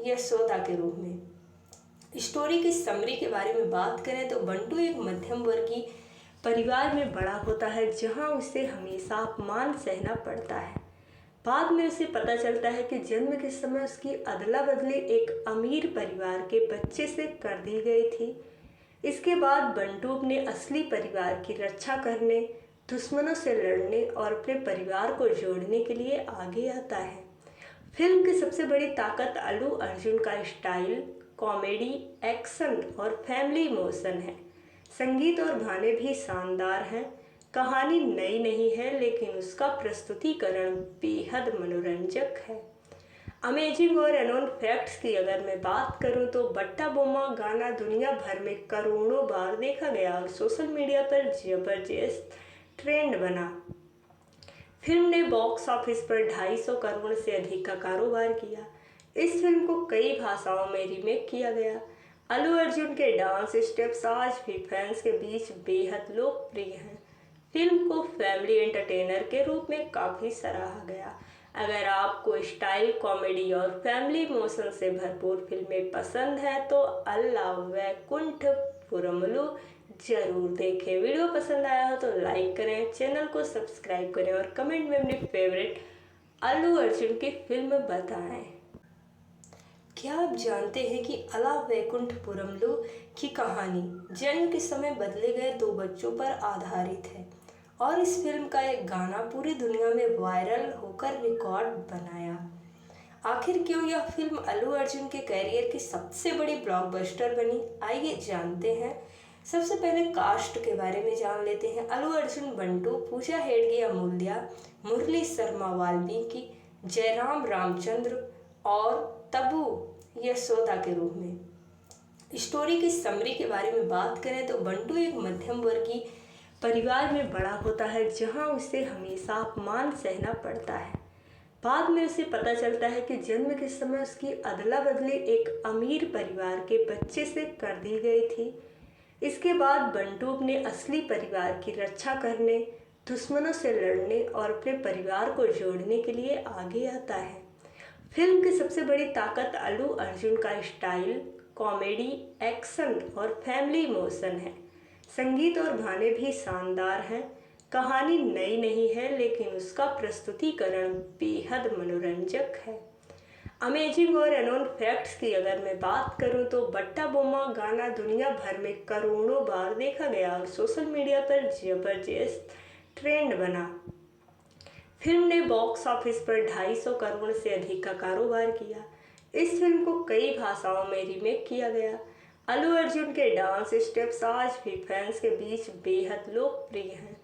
यशोदा के रूप में। स्टोरी की समरी के बारे में बात करें तो बंटू एक मध्यम वर्गीय परिवार में बड़ा होता है जहां उसे हमेशा अपमान सहना पड़ता है। बाद में उसे पता चलता है कि जन्म के समय उसकी अदला बदली एक अमीर परिवार के बच्चे से कर दी गई थी। इसके बाद बंटू अपने असली परिवार की रक्षा करने, दुश्मनों से लड़ने और अपने परिवार को जोड़ने के लिए आगे आता है। फिल्म की सबसे बड़ी ताकत अल्लू अर्जुन का स्टाइल, कॉमेडी, एक्शन और फैमिली इमोशन है। संगीत और गाने भी शानदार हैं। कहानी नई नहीं है लेकिन उसका प्रस्तुतिकरण बेहद मनोरंजक है। अमेजिंग और अननोन फैक्ट्स की अगर मैं बात करूं तो बट्टा बोमा गाना दुनिया भर में करोड़ों बार देखा गया और सोशल मीडिया पर जबरदस्त ट्रेंड बना। फिल्म ने बॉक्स ऑफिस पर 250 करोड़ से अधिक का कारोबार किया। इस फिल्म को कई भाषाओं में रीमेक किया गया। अल्लू अर्जुन के डांस स्टेप्स आज भी फैंस के बीच बेहद लोकप्रिय हैं। फिल्म को फैमिली एंटरटेनर के रूप में काफ़ी सराहा गया। अगर आपको स्टाइल, कॉमेडी और फैमिली इमोशन से भरपूर फिल्में पसंद हैं तो अल्ला वैकुंठपुरमलु जरूर देखें। वीडियो पसंद आया हो तो लाइक करें, चैनल को सब्सक्राइब करें और कमेंट में अपनी फेवरेट अल्लू अर्जुन की फिल्म बताएं। क्या आप जानते हैं कि अला वैकुंठपुरमलु की कहानी जन्म के समय बदले गए दो बच्चों पर आधारित है और इस फिल्म का एक गाना पूरी दुनिया में वायरल होकर रिकॉर्ड बनाया। आखिर क्यों यह फिल्म अल्लू अर्जुन के कैरियर की सबसे बड़ी ब्लॉकबस्टर बनी, आइए जानते हैं। सबसे पहले कास्ट के बारे में जान लेते हैं। अल्लू अर्जुन बंटू, पूजा हेडगे अमूल्या, मुरली शर्मा वाल्मीकि, जयराम रामचंद्र और तबू यशोदा के रूप में। स्टोरी की समरी के बारे में बात करें तो बंटू एक मध्यम वर्गीय परिवार में बड़ा होता है जहां उसे हमेशा अपमान सहना पड़ता है। बाद में उसे पता चलता है कि जन्म के समय उसकी अदला बदली एक अमीर परिवार के बच्चे से कर दी गई थी। इसके बाद बंटू अपने असली परिवार की रक्षा करने, दुश्मनों से लड़ने और अपने परिवार को जोड़ने के लिए आगे आता है। फिल्म की सबसे बड़ी ताकत अल्लू अर्जुन का स्टाइल, कॉमेडी, एक्शन और फैमिली इमोशन है। संगीत और गाने भी शानदार हैं। कहानी नई नहीं है लेकिन उसका प्रस्तुतिकरण बेहद मनोरंजक है। अमेजिंग और अननोन फैक्ट्स की अगर मैं बात करूं तो बट्टा बोमा गाना दुनिया भर में करोड़ों बार देखा गया और सोशल मीडिया पर जबरदस्त ट्रेंड बना। फिल्म ने बॉक्स ऑफिस पर 250 करोड़ से अधिक का कारोबार किया। इस फिल्म को कई भाषाओं में रीमेक किया गया। अल्लू अर्जुन के डांस स्टेप्स आज भी फैंस के बीच बेहद लोकप्रिय हैं।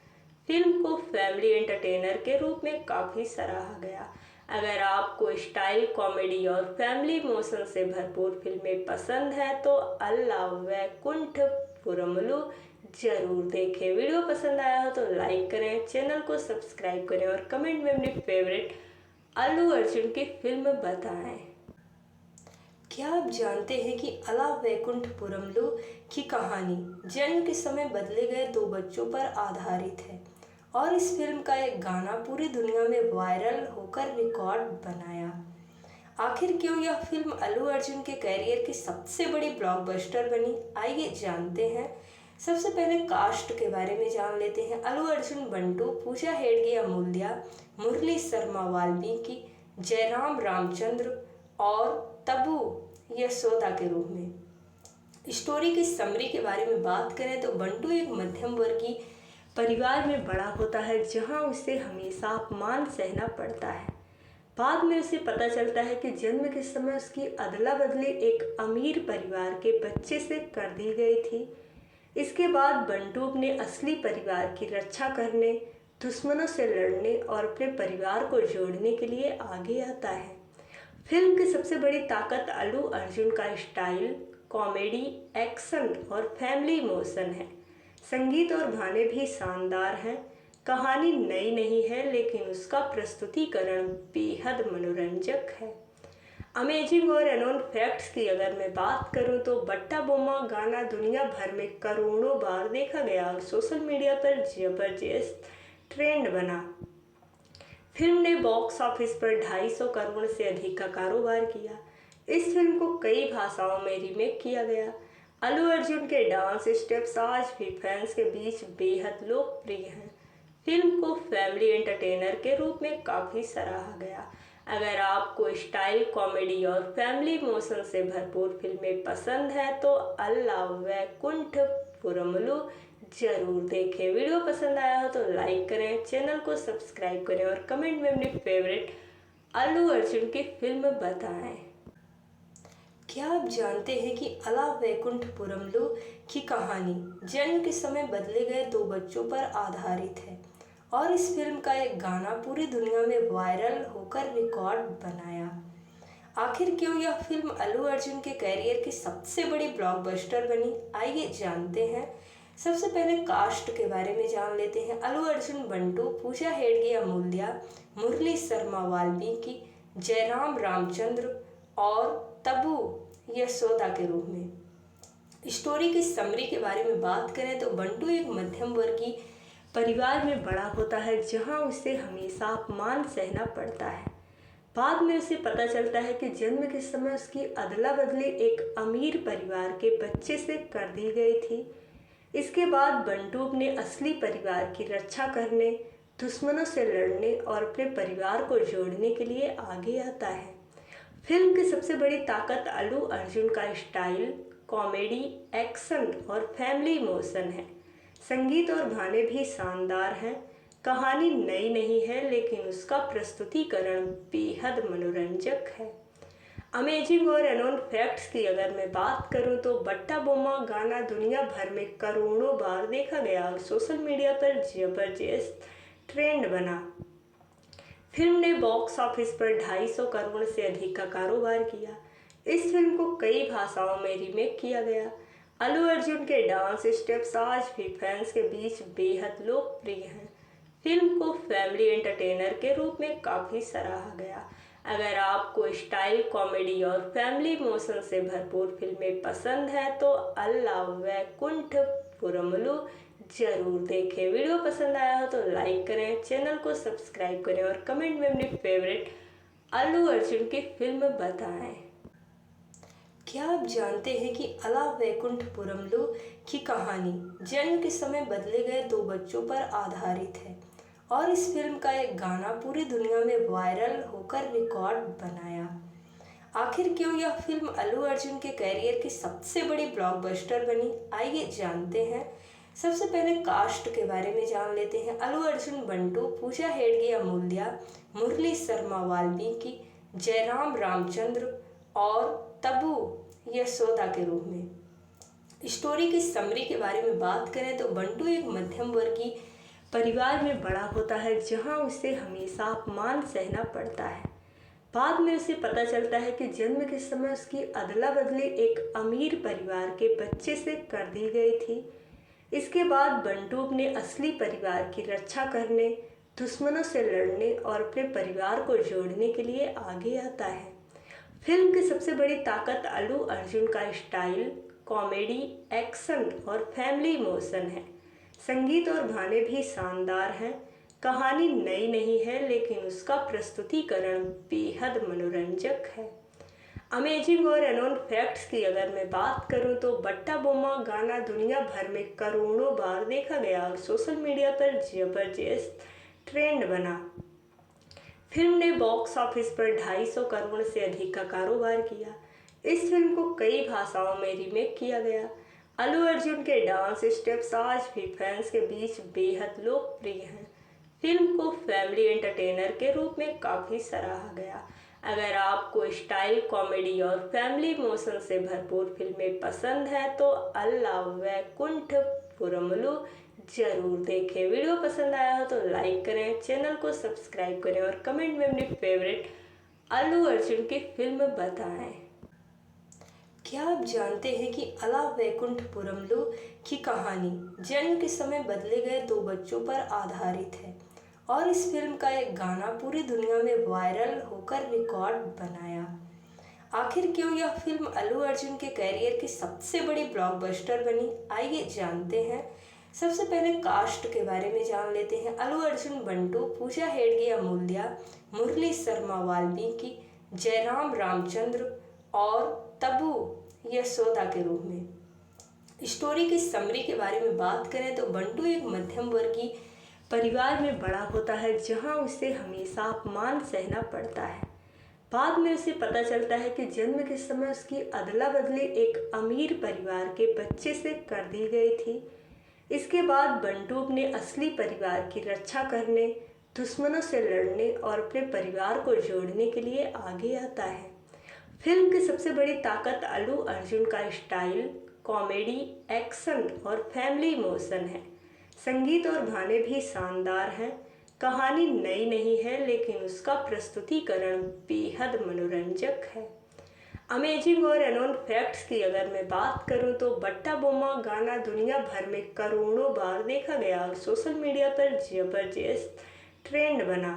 फिल्म को फैमिली एंटरटेनर के रूप में काफ़ी सराहा गया। अगर आपको स्टाइल, कॉमेडी और फैमिली इमोशन से भरपूर फिल्में पसंद हैं तो अल्ला वैकुंठपुरमलु जरूर देखें। वीडियो पसंद आया हो तो लाइक करें, चैनल को सब्सक्राइब करें और कमेंट में अपनी फेवरेट अल्लू अर्जुन की फिल्म बताएं। क्या आप जानते हैं कि अला वैकुंठपुरमलु की कहानी जन्म के समय बदले गए दो बच्चों पर आधारित है और इस फिल्म का एक गाना पूरी दुनिया में वायरल होकर रिकॉर्ड बनाया। आखिर क्यों यह फिल्म अल्लू अर्जुन के कैरियर की सबसे बड़ी ब्लॉकबस्टर बनी, आइए जानते हैं। सबसे पहले कास्ट के बारे में जान लेते हैं। अल्लू अर्जुन बंटू, पूजा हेडगे अमूल्या, मुरली शर्मा वाल्मीकि, जयराम रामचंद्र और तबू यशोदा के रूप में। स्टोरी की समरी के बारे में बात करें तो बंटू एक मध्यम वर्गीय परिवार में बड़ा होता है जहां उसे हमेशा अपमान सहना पड़ता है। बाद में उसे पता चलता है कि जन्म के समय उसकी अदला बदली एक अमीर परिवार के बच्चे से कर दी गई थी। इसके बाद बंटू अपने असली परिवार की रक्षा करने, दुश्मनों से लड़ने और अपने परिवार को जोड़ने के लिए आगे आता है। फिल्म की सबसे बड़ी ताकत अल्लू अर्जुन का स्टाइल, कॉमेडी, एक्शन और फैमिली इमोशन है। संगीत और गाने भी शानदार हैं। कहानी नई नहीं है, लेकिन उसका प्रस्तुतिकरण बेहद मनोरंजक है। अमेजिंग और अननोन फैक्ट्स की अगर मैं बात करूं तो बट्टा बोमा गाना दुनिया भर में करोड़ों बार देखा गया और सोशल मीडिया पर जबरदस्त ट्रेंड बना। फिल्म ने बॉक्स ऑफिस पर 250 करोड़ से अधिक का कारोबार किया। इस फिल्म को कई भाषाओं में रीमेक किया गया। अल्लू अर्जुन के डांस स्टेप्स आज भी फैंस के बीच बेहद लोकप्रिय हैं। फिल्म को फैमिली एंटरटेनर के रूप में काफ़ी सराहा गया। अगर आपको स्टाइल, कॉमेडी और फैमिली इमोशन से भरपूर फिल्में पसंद हैं तो अल्ला वैकुंठपुरमलु जरूर देखें। वीडियो पसंद आया हो तो लाइक करें, चैनल को सब्सक्राइब करें और कमेंट में अपनी फेवरेट अल्लू अर्जुन की फिल्म बताएं। क्या आप जानते हैं कि अला वैकुंठपुरमलु की कहानी जन्म के समय बदले गए 2 बच्चों पर आधारित है और इस फिल्म का एक गाना पूरी दुनिया में वायरल होकर रिकॉर्ड बनाया। आखिर क्यों यह फिल्म अल्लू अर्जुन के कैरियर की सबसे बड़ी ब्लॉकबस्टर बनी, आइए जानते हैं। सबसे पहले कास्ट के बारे में जान लेते हैं। अल्लू अर्जुन बंटू, पूजा हेडगे अमूल्या, मुरली शर्मा वाल्मीकि, जयराम रामचंद्र और तबू यशोदा के रूप में। स्टोरी की समरी के बारे में बात करें तो बंटू एक मध्यम वर्गीय परिवार में बड़ा होता है जहां उसे हमेशा अपमान सहना पड़ता है। बाद में उसे पता चलता है कि जन्म के समय उसकी अदला बदली एक अमीर परिवार के बच्चे से कर दी गई थी। इसके बाद बंटू अपने असली परिवार की रक्षा करने, दुश्मनों से लड़ने और अपने परिवार को जोड़ने के लिए आगे आता है। फिल्म की सबसे बड़ी ताकत अल्लू अर्जुन का स्टाइल, कॉमेडी, एक्शन और फैमिली इमोशन है। संगीत और गाने भी शानदार हैं। कहानी नई नहीं है, लेकिन उसका प्रस्तुतिकरण बेहद मनोरंजक है। अमेजिंग और अननोन फैक्ट्स की अगर मैं बात करूं तो बट्टा बोमा गाना दुनिया भर में करोड़ों बार देखा गया और सोशल मीडिया पर जबरदस्त ट्रेंड बना। फिल्म ने बॉक्स ऑफिस पर 250 करोड़ से अधिक का कारोबार किया। इस फिल्म को कई भाषाओं में रीमेक किया गया। अल्लू अर्जुन के डांस स्टेप्स आज भी फैंस के बीच बेहद लोकप्रिय हैं। फिल्म को फैमिली एंटरटेनर के रूप में काफ़ी सराहा गया। अगर आपको स्टाइल, कॉमेडी और फैमिली इमोशन से भरपूर फिल्में पसंद हैं तो अल्लू अर्जुन बंटू, पूजा हेडगे अमूल्या, मुरली शर्मा वाल्मीकि, जयराम रामचंद्र और तबू यशोदा के रूप में। फिल्म को फैमिली एंटरटेनर के रूप में काफ़ी सराहा गया। अगर आपको स्टाइल, कॉमेडी और फैमिली इमोशन से भरपूर फिल्में पसंद हैं तो अल्ला वैकुंठपुरमलु जरूर देखें। वीडियो पसंद आया हो तो लाइक करें, चैनल को सब्सक्राइब करें और कमेंट में अपनी फेवरेट अल्लू अर्जुन की फिल्म बताएं। क्या आप जानते हैं कि अला वैकुंठपुरमलु की कहानी जन्म के समय बदले गए 2 बच्चों पर आधारित है और इस फिल्म का एक गाना पूरी दुनिया में वायरल होकर रिकॉर्ड बनाया। आखिर क्यों यह फिल्म अल्लू अर्जुन के कैरियर की सबसे बड़ी ब्लॉकबस्टर बनी, आइए जानते हैं। सबसे पहले कास्ट के बारे में जान लेते हैं। अल्लू अर्जुन बंटू, पूजा हेडगे अमूल्या, मुरली शर्मा वाल्मीकि, जयराम रामचंद्र और तबू यशोदा के रूप में। स्टोरी की समरी के बारे में बात करें तो बंटू एक मध्यम वर्गीय परिवार में बड़ा होता है जहां उसे हमेशा अपमान सहना पड़ता है। बाद में उसे पता चलता है कि जन्म के समय उसकी अदला बदली एक अमीर परिवार के बच्चे से कर दी गई थी। इसके बाद बंटू अपने असली परिवार की रक्षा करने, दुश्मनों से लड़ने और अपने परिवार को जोड़ने के लिए आगे आता है। फिल्म की सबसे बड़ी ताकत अल्लू अर्जुन का स्टाइल, कॉमेडी, एक्शन और फैमिली इमोशन है। संगीत और गाने भी शानदार हैं। कहानी नई नहीं है, लेकिन उसका प्रस्तुतिकरण बेहद मनोरंजक है। अमेजिंग और अननोन फैक्ट्स की अगर मैं बात करूं तो बट्टा बोमा गाना दुनिया भर में करोड़ों बार देखा गया और सोशल मीडिया पर जबरदस्त ट्रेंड बना। फिल्म ने बॉक्स ऑफिस पर 250 करोड़ से अधिक का कारोबार किया। इस फिल्म को कई भाषाओं में रीमेक किया गया। अल्लू अर्जुन के डांस स्टेप्स आज भी फैंस के बीच बेहद लोकप्रिय हैं। फिल्म को फैमिली एंटरटेनर के रूप में काफ़ी सराहा गया। अगर आपको स्टाइल, कॉमेडी और फैमिली इमोशन से भरपूर फिल्में पसंद हैं तो अल्ला वैकुंठपुरमलु जरूर देखें। वीडियो पसंद आया हो तो लाइक करें, चैनल को सब्सक्राइब करें और कमेंट में अपनी फेवरेट अल्लू अर्जुन की फिल्म बताएं। क्या आप जानते हैं कि अला वैकुंठपुरमलु की कहानी जन्म के समय बदले गए दो बच्चों पर आधारित है और इस फिल्म का एक गाना पूरी दुनिया में वायरल होकर रिकॉर्ड बनाया। आखिर क्यों यह फिल्म अल्लू अर्जुन के कैरियर की सबसे बड़ी ब्लॉकबस्टर बनी, आइए जानते हैं। सबसे पहले कास्ट के बारे में जान लेते हैं। अल्लू अर्जुन बंटू, पूजा हेडगे अमूल्या, मुरली शर्मा वाल्मीकि, जयराम रामचंद्र और तब्बू यशोदा के रूप में। स्टोरी की समरी के बारे में बात करें तो बंटू एक मध्यम वर्गीय परिवार में बड़ा होता है जहां उसे हमेशा अपमान सहना पड़ता है। बाद में उसे पता चलता है कि जन्म के समय उसकी अदला बदली एक अमीर परिवार के बच्चे से कर दी गई थी। इसके बाद बंटू अपने असली परिवार की रक्षा करने, दुश्मनों से लड़ने और अपने परिवार को जोड़ने के लिए आगे आता है। फिल्म की सबसे बड़ी ताकत अल्लू अर्जुन का स्टाइल, कॉमेडी, एक्शन और फैमिली इमोशन है। संगीत और गाने भी शानदार हैं। कहानी नई नहीं है लेकिन उसका प्रस्तुतिकरण बेहद मनोरंजक है। अमेजिंग और अननोन फैक्ट्स की अगर मैं बात करूं तो बट्टा बोमा गाना दुनिया भर में करोड़ों बार देखा गया और सोशल मीडिया पर जबरदस्त ट्रेंड बना।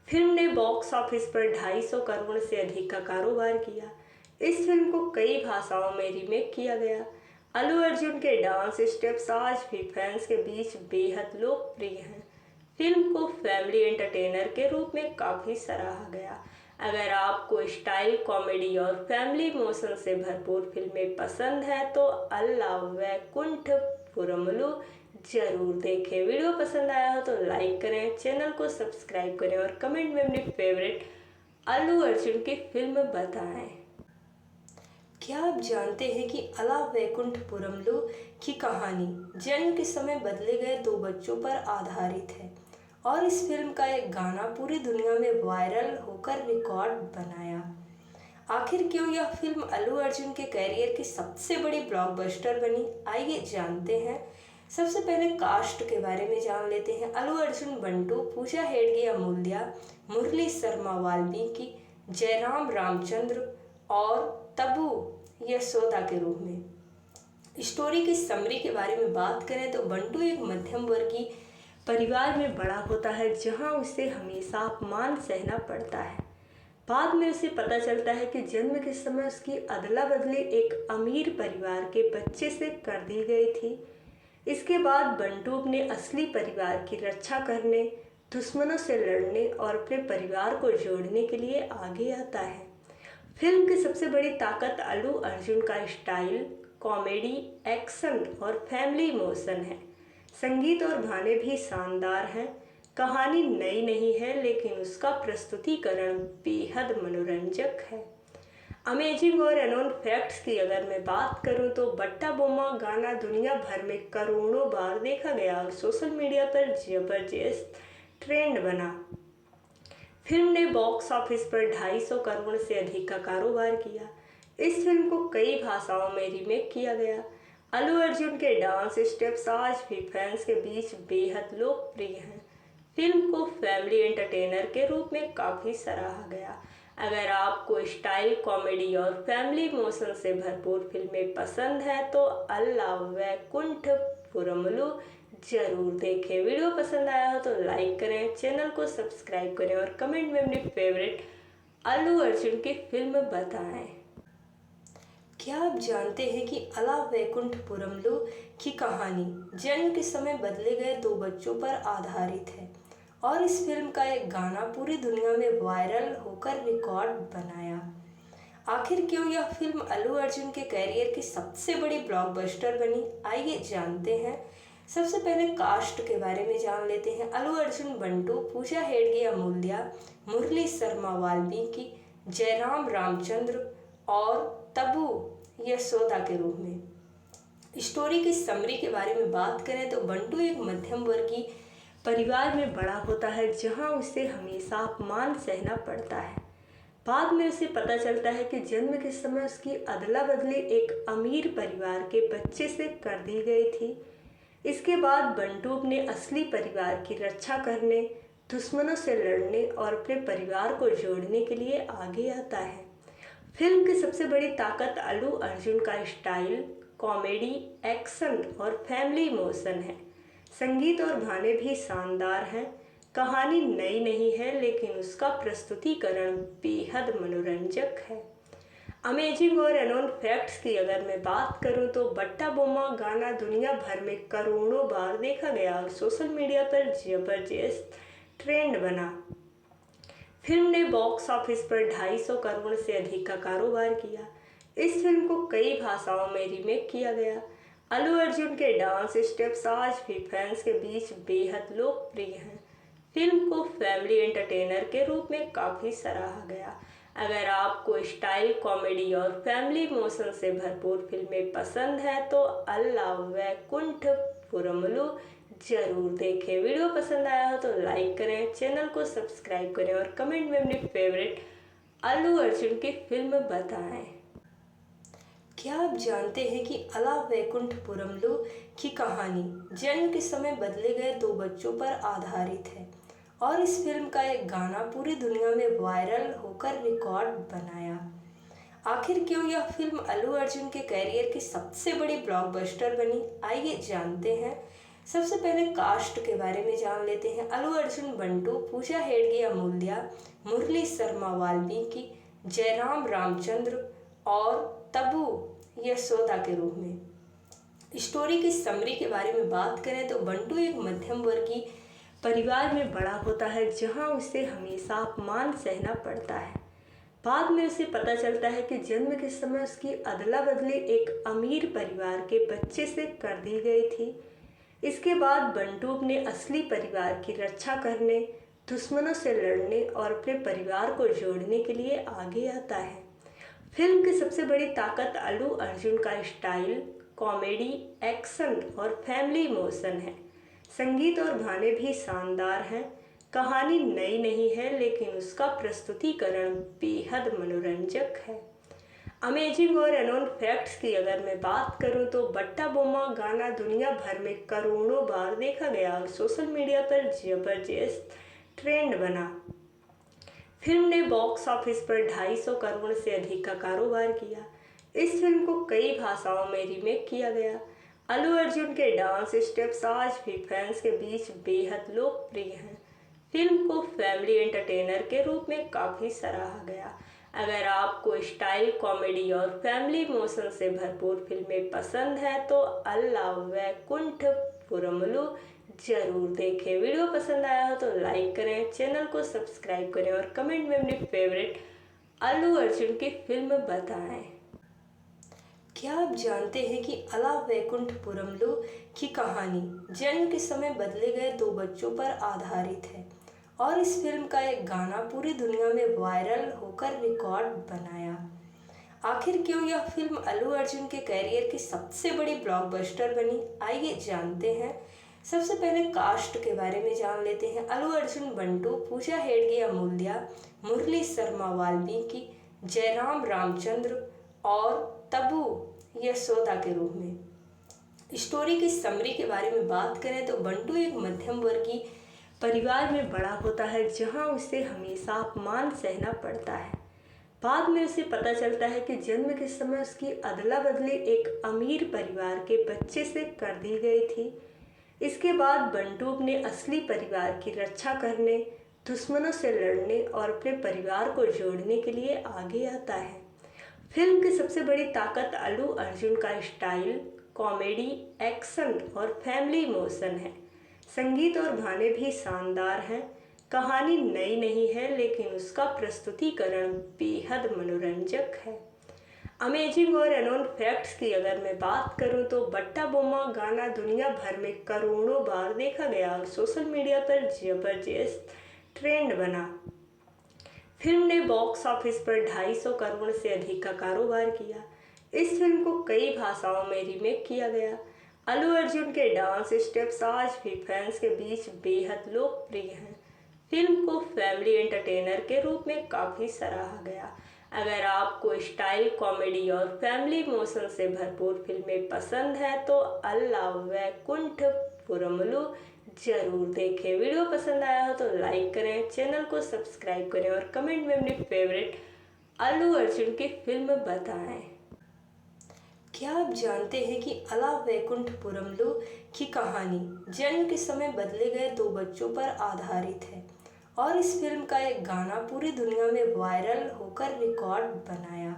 फिल्म ने बॉक्स ऑफिस पर 250 करोड़ से अधिक का कारोबार किया। इस फिल्म को कई भाषाओं में रीमेक किया गया। अल्लू अर्जुन के डांस स्टेप्स आज भी फैंस के बीच बेहद लोकप्रिय हैं। फिल्म को फैमिली एंटरटेनर के रूप में काफ़ी सराहा गया। अगर आपको स्टाइल, कॉमेडी और फैमिली इमोशन से भरपूर फिल्में पसंद हैं तो अल्ला वैकुंठपुरमलु जरूर देखें। वीडियो पसंद आया हो तो लाइक करें, चैनल को सब्सक्राइब करें और कमेंट में अपनी फेवरेट अल्लू अर्जुन की फिल्म बताएं। क्या आप जानते हैं कि अला वैकुंठपुरमलु की कहानी जन्म के समय बदले गए दो बच्चों पर आधारित है और इस फिल्म का एक गाना पूरी दुनिया में वायरल होकर रिकॉर्ड बनाया। आखिर क्यों यह फिल्म अल्लू अर्जुन के कैरियर की सबसे बड़ी ब्लॉकबस्टर बनी, आइए जानते हैं। सबसे पहले कास्ट के बारे में जान लेते हैं। अल्लू अर्जुन बंटू, पूजा हेडगे अमूल्या, मुरली शर्मा वाल्मीकि, जयराम रामचंद्र और तब्बू यशोदा के रूप में। स्टोरी की समरी के बारे में बात करें तो बंटू एक मध्यम वर्गीय परिवार में बड़ा होता है जहां उसे हमेशा अपमान सहना पड़ता है। बाद में उसे पता चलता है कि जन्म के समय उसकी अदला बदली एक अमीर परिवार के बच्चे से कर दी गई थी। इसके बाद बंटू अपने असली परिवार की रक्षा करने, दुश्मनों से लड़ने और अपने परिवार को जोड़ने के लिए आगे आता है। फिल्म की सबसे बड़ी ताकत अल्लू अर्जुन का स्टाइल, कॉमेडी, एक्शन और फैमिली इमोशन है। संगीत और गाने भी शानदार हैं। कहानी नई नहीं है लेकिन उसका प्रस्तुतिकरण बेहद मनोरंजक है। अमेजिंग और अननोन फैक्ट्स की अगर मैं बात करूं तो बट्टा बोमा गाना दुनिया भर में करोड़ों बार देखा गया और सोशल मीडिया पर जबरदस्त ट्रेंड बना। फिल्म ने बॉक्स ऑफिस पर 250 करोड़ से अधिक का कारोबार किया। इस फिल्म को कई भाषाओं में रीमेक किया गया। अल्लू अर्जुन के डांस स्टेप्स आज भी फैंस के बीच बेहद लोकप्रिय हैं। फिल्म को फैमिली एंटरटेनर के रूप में काफ़ी सराहा गया। अगर आपको स्टाइल, कॉमेडी और फैमिली इमोशन से भरपूर फिल्में पसंद हैं तो अल्ला वैकुंठपुरमलु जरूर देखें। वीडियो पसंद आया हो तो लाइक करें, चैनल को सब्सक्राइब करें और कमेंट में अपनी फेवरेट अल्लू अर्जुन की फिल्म बताएं। क्या आप जानते हैं कि अला वैकुंठपुरमलु की कहानी जन्म के समय बदले गए दो बच्चों पर आधारित है और इस फिल्म का एक गाना पूरी दुनिया में वायरल होकर रिकॉर्ड बनाया। आखिर क्यों यह फिल्म अल्लू अर्जुन के कैरियर की सबसे बड़ी ब्लॉकबस्टर बनी, आइए जानते हैं। सबसे पहले कास्ट के बारे में जान लेते हैं। अल्लू अर्जुन बंटू, पूजा हेडगे अमूल्या, मुरली शर्मा वाल्मीकि, जयराम रामचंद्र और तब्बू यशोदा के रूप में। स्टोरी की समरी के बारे में बात करें तो बंटू एक मध्यम वर्गीय परिवार में बड़ा होता है जहां उसे हमेशा अपमान सहना पड़ता है। बाद में उसे पता चलता है कि जन्म के समय उसकी अदला बदली एक अमीर परिवार के बच्चे से कर दी गई थी। इसके बाद बंटू अपने असली परिवार की रक्षा करने, दुश्मनों से लड़ने और अपने परिवार को जोड़ने के लिए आगे आता है। फिल्म की सबसे बड़ी ताकत अल्लू अर्जुन का स्टाइल, कॉमेडी, एक्शन और फैमिली इमोशन है। संगीत और गाने भी शानदार हैं। कहानी नई नहीं है लेकिन उसका प्रस्तुतिकरण बेहद मनोरंजक है। अमेजिंग और अननोन फैक्ट्स की अगर मैं बात करूं तो बट्टा बोमा गाना दुनिया भर में करोड़ों बार देखा गया और सोशल मीडिया पर जबरदस्त ट्रेंड बना। फिल्म ने बॉक्स ऑफिस पर 250 करोड़ से अधिक का कारोबार किया। इस फिल्म को कई भाषाओं में रीमेक किया गया। अल्लू अर्जुन के डांस स्टेप्स आज भी फैंस के बीच बेहद लोकप्रिय हैं। फिल्म को फैमिली एंटरटेनर के रूप में काफ़ी सराहा गया। अगर आपको स्टाइल, कॉमेडी और फैमिली इमोशन से भरपूर फिल्में पसंद हैं तो अल्ला वैकुंठपुरमलु जरूर देखें। वीडियो पसंद आया हो तो लाइक करें, चैनल को सब्सक्राइब करें और कमेंट में अपनी फेवरेट अल्लू अर्जुन की फिल्म बताएं। क्या आप जानते हैं कि अला वैकुंठपुरमलु की कहानी जन्म के समय बदले गए 2 बच्चों पर आधारित है और इस फिल्म का एक गाना पूरी दुनिया में वायरल होकर रिकॉर्ड बनाया। आखिर क्यों यह फिल्म अल्लू अर्जुन के कैरियर की सबसे बड़ी ब्लॉकबस्टर बनी, आइए जानते हैं। सबसे पहले कास्ट के बारे में जान लेते हैं। अल्लू अर्जुन बंटू, पूजा हेगड़े अमूल्या, मुरली शर्मा वाल्मीकि, जयराम रामचंद्र और तबू यशोदा के रूप में। स्टोरी की समरी के बारे में बात करें तो बंटू एक मध्यम वर्गीय परिवार में बड़ा होता है जहां उसे हमेशा अपमान सहना पड़ता है। बाद में उसे पता चलता है कि जन्म के समय उसकी अदला बदली एक अमीर परिवार के बच्चे से कर दी गई थी। इसके बाद बंटू अपने असली परिवार की रक्षा करने, दुश्मनों से लड़ने और अपने परिवार को जोड़ने के लिए आगे आता है। फिल्म की सबसे बड़ी ताकत अल्लू अर्जुन का स्टाइल, कॉमेडी, एक्शन और फैमिली इमोशन है। संगीत और गाने भी शानदार हैं। कहानी नई नहीं है लेकिन उसका प्रस्तुतिकरण बेहद मनोरंजक है। अमेजिंग और अननोन फैक्ट्स की अगर मैं बात करूं तो बट्टा बोमा गाना दुनिया भर में करोड़ों बार देखा गया और सोशल मीडिया पर जबरदस्त ट्रेंड बना। फिल्म ने बॉक्स ऑफिस पर 250 करोड़ से अधिक का कारोबार किया। इस फिल्म को कई भाषाओं में रीमेक किया गया। अल्लू अर्जुन के डांस स्टेप्स आज भी फैंस के बीच बेहद लोकप्रिय हैं। फिल्म को फैमिली एंटरटेनर के रूप में काफ़ी सराहा गया। अगर आपको स्टाइल, कॉमेडी और फैमिली इमोशन से भरपूर फिल्में पसंद हैं तो अल्ला वैकुंठपुरमलु जरूर देखें। वीडियो पसंद आया हो तो लाइक करें, चैनल को सब्सक्राइब करें और कमेंट में अपनी फेवरेट अल्लू अर्जुन की फिल्म बताएं। क्या आप जानते हैं कि अला वैकुंठपुरमलु की कहानी जन्म के समय बदले गए 2 बच्चों पर आधारित है और इस फिल्म का एक गाना पूरी दुनिया में वायरल होकर रिकॉर्ड बनाया। आखिर क्यों यह फिल्म अल्लू अर्जुन के कैरियर की सबसे बड़ी ब्लॉकबस्टर बनी, आइए जानते हैं। सबसे पहले कास्ट के बारे में जान लेते हैं। अल्लू अर्जुन बंटू, पूजा हेगड़े अमूल्या, मुरली शर्मा वाल्मीकि, जयराम रामचंद्र और तबू यशोदा के रूप में। स्टोरी की समरी के बारे में बात करें तो बंटू एक मध्यम वर्गीय परिवार में बड़ा होता है जहां उसे हमेशा अपमान सहना पड़ता है। बाद में उसे पता चलता है कि जन्म के समय उसकी अदला बदली एक अमीर परिवार के बच्चे से कर दी गई थी। इसके बाद बंटू अपने असली परिवार की रक्षा करने, दुश्मनों से लड़ने और अपने परिवार को जोड़ने के लिए आगे आता है। फिल्म की सबसे बड़ी ताकत अल्लू अर्जुन का स्टाइल, कॉमेडी, एक्शन और फैमिली इमोशन है। संगीत और गाने भी शानदार हैं। कहानी नई नहीं है लेकिन उसका प्रस्तुतिकरण बेहद मनोरंजक है। अमेजिंग और अननोन फैक्ट्स की अगर मैं बात करूं तो बट्टा बोमा गाना दुनिया भर में करोड़ों बार देखा गया और सोशल मीडिया पर जबरदस्त ट्रेंड बना। फिल्म ने बॉक्स ऑफिस पर 250 करोड़ से अधिक का कारोबार किया। इस फिल्म को कई भाषाओं में रीमेक किया गया। अल्लू अर्जुन के डांस स्टेप्स आज भी फैंस के बीच बेहद लोकप्रिय हैं। फिल्म को फैमिली एंटरटेनर के रूप में काफ़ी सराहा गया। अगर आपको स्टाइल, कॉमेडी और फैमिली इमोशन से भरपूर फिल्में पसंद हैं तो अल्ला वैकुंठपुरमलु जरूर देखें। वीडियो पसंद आया हो तो लाइक करें, चैनल को सब्सक्राइब करें और कमेंट में अपनी फेवरेट अल्लू अर्जुन की फिल्म बताएं। क्या आप जानते हैं कि अला वैकुंठपुरमलु की कहानी जन्म के समय बदले गए दो बच्चों पर आधारित है और इस फिल्म का एक गाना पूरी दुनिया में वायरल होकर रिकॉर्ड बनाया।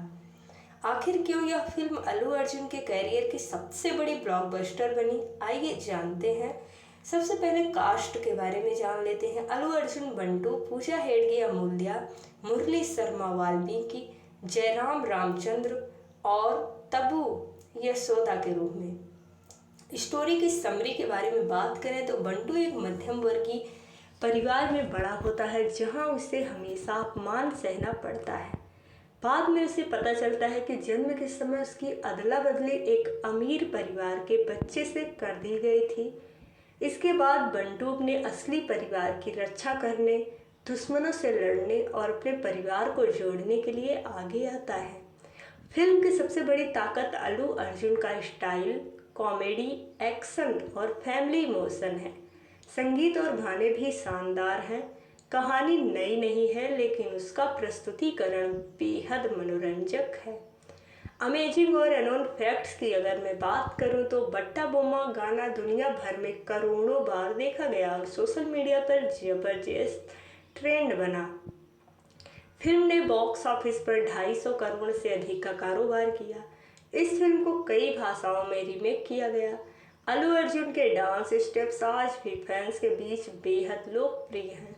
आखिर क्यों यह फिल्म अल्लू अर्जुन के कैरियर की सबसे बड़ी ब्लॉकबस्टर बनी, आइए जानते हैं। सबसे पहले कास्ट के बारे में जान लेते हैं। अल्लू अर्जुन बंटू, पूजा हेडगे अमूल्या, मुरली शर्मा वाल्मीकि, जयराम रामचंद्र और तब्बू यशोदा के रूप में। स्टोरी की समरी के बारे में बात करें तो बंटू एक मध्यम वर्गीय परिवार में बड़ा होता है जहां उसे हमेशा अपमान सहना पड़ता है। बाद में उसे पता चलता है कि जन्म के समय उसकी अदला बदली एक अमीर परिवार के बच्चे से कर दी गई थी। इसके बाद बंटू अपने असली परिवार की रक्षा करने, दुश्मनों से लड़ने और अपने परिवार को जोड़ने के लिए आगे आता है। फिल्म की सबसे बड़ी ताकत अल्लू अर्जुन का स्टाइल, कॉमेडी, एक्शन और फैमिली इमोशन है। संगीत और गाने भी शानदार हैं। कहानी नई नहीं है लेकिन उसका प्रस्तुतिकरण बेहद मनोरंजक है। अमेजिंग और अननोन फैक्ट्स की अगर मैं बात करूं तो बट्टा बोमा गाना दुनिया भर में करोड़ों बार देखा गया और सोशल मीडिया पर जबरदस्त ट्रेंड बना। फिल्म ने बॉक्स ऑफिस पर 250 करोड़ से अधिक का कारोबार किया। इस फिल्म को कई भाषाओं में रीमेक किया गया। अल्लू अर्जुन के डांस स्टेप्स आज भी फैंस के बीच बेहद लोकप्रिय हैं।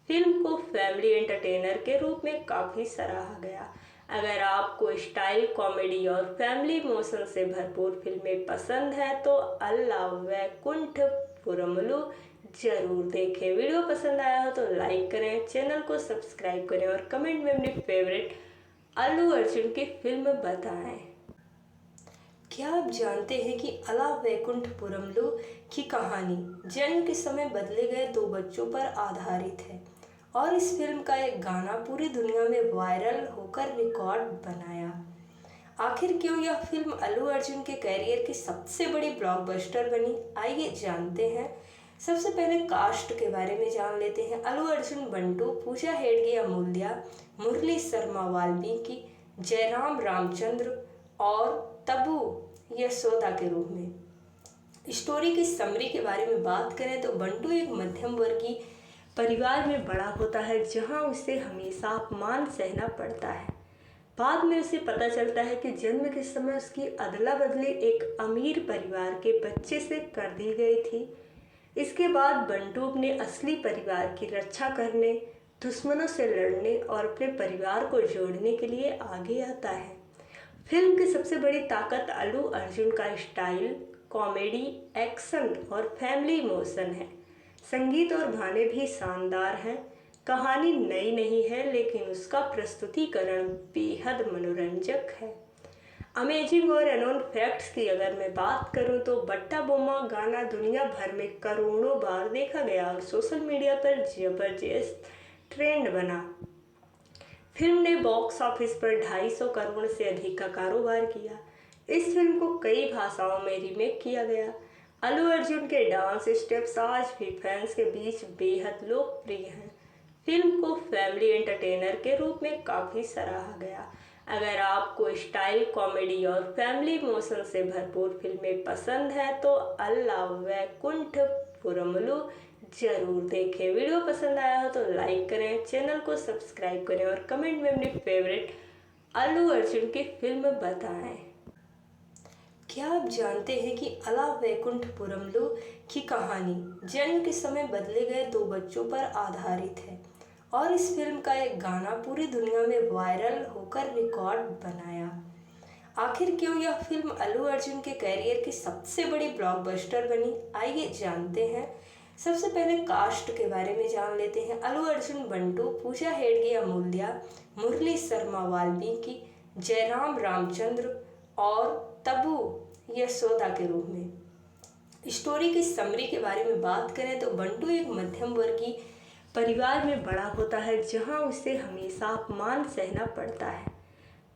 फिल्म को फैमिली एंटरटेनर के रूप में काफ़ी सराहा गया। अगर आपको स्टाइल, कॉमेडी और फैमिली इमोशन से भरपूर फिल्में पसंद हैं तो अल्ला वैकुंठपुरमलु जरूर देखें। वीडियो पसंद आया हो तो लाइक करें, चैनल को सब्सक्राइब करें और कमेंट में अपनी फेवरेट अल्लू अर्जुन की फिल्म बताएं। क्या आप जानते हैं कि अला वैकुंठपुरमलु की कहानी जन्म के समय बदले गए दो बच्चों पर आधारित है और इस फिल्म का एक गाना पूरी दुनिया में वायरल होकर रिकॉर्ड बनाया। आखिर क्यों यह फिल्म अल्लू अर्जुन के कैरियर की सबसे बड़ी ब्लॉकबस्टर बनी, आइए जानते हैं। सबसे पहले कास्ट के बारे में जान लेते हैं। अल्लू अर्जुन बंटू, पूजा हेडगे अमूल्या, मुरली शर्मा वाल्मीकि, जयराम रामचंद्र और तब्बू यशोदा के रूप में। स्टोरी की समरी के बारे में बात करें तो बंटू एक मध्यम वर्गीय परिवार में बड़ा होता है जहां उसे हमेशा अपमान सहना पड़ता है। बाद में उसे पता चलता है कि जन्म के समय उसकी अदला बदली एक अमीर परिवार के बच्चे से कर दी गई थी। इसके बाद बंटू अपने असली परिवार की रक्षा करने, दुश्मनों से लड़ने और अपने परिवार को जोड़ने के लिए आगे आता है। फिल्म की सबसे बड़ी ताकत अल्लू अर्जुन का स्टाइल, कॉमेडी, एक्शन और फैमिली इमोशन है। संगीत और गाने भी शानदार हैं। कहानी नई नहीं है लेकिन उसका प्रस्तुतिकरण बेहद मनोरंजक है। अमेजिंग और अननोन फैक्ट्स की अगर मैं बात करूं तो बट्टा बोमा गाना दुनिया भर में करोड़ों बार देखा गया और सोशल मीडिया पर जबरदस्त ट्रेंड बना। फिल्म ने बॉक्स ऑफिस पर 250 करोड़ से अधिक का कारोबार किया। इस फिल्म को कई भाषाओं में रीमेक किया गया। अल्लू अर्जुन के डांस स्टेप्स आज भी फैंस के बीच बेहद लोकप्रिय हैं। फिल्म को फैमिली एंटरटेनर के रूप में काफ़ी सराहा गया। अगर आपको स्टाइल, कॉमेडी और फैमिली इमोशन से भरपूर फिल्में पसंद हैं तो अल्ला वैकुंठपुरमलु जरूर देखें। वीडियो पसंद आया हो तो लाइक करें, चैनल को सब्सक्राइब करें और कमेंट में अपनी फेवरेट अल्लू अर्जुन की फिल्म बताएं। क्या आप जानते हैं कि अला वैकुंठपुरमलु की कहानी जन्म के समय बदले गए दो बच्चों पर आधारित है और इस फिल्म का एक गाना पूरी दुनिया में वायरल होकर रिकॉर्ड बनाया। आखिर क्यों यह फिल्म अल्लू अर्जुन के कैरियर की सबसे बड़ी ब्लॉकबस्टर बनी, आइए जानते हैं। सबसे पहले कास्ट के बारे में जान लेते हैं। अल्लू अर्जुन बंटू, पूजा हेडगे अमूल्या, मुरली शर्मा वाल्मीकि, जयराम रामचंद्र और तब्बू यशोदा के रूप में। स्टोरी की समरी के बारे में बात करें तो बंटू एक मध्यम वर्गीय परिवार में बड़ा होता है जहां उसे हमेशा अपमान सहना पड़ता है।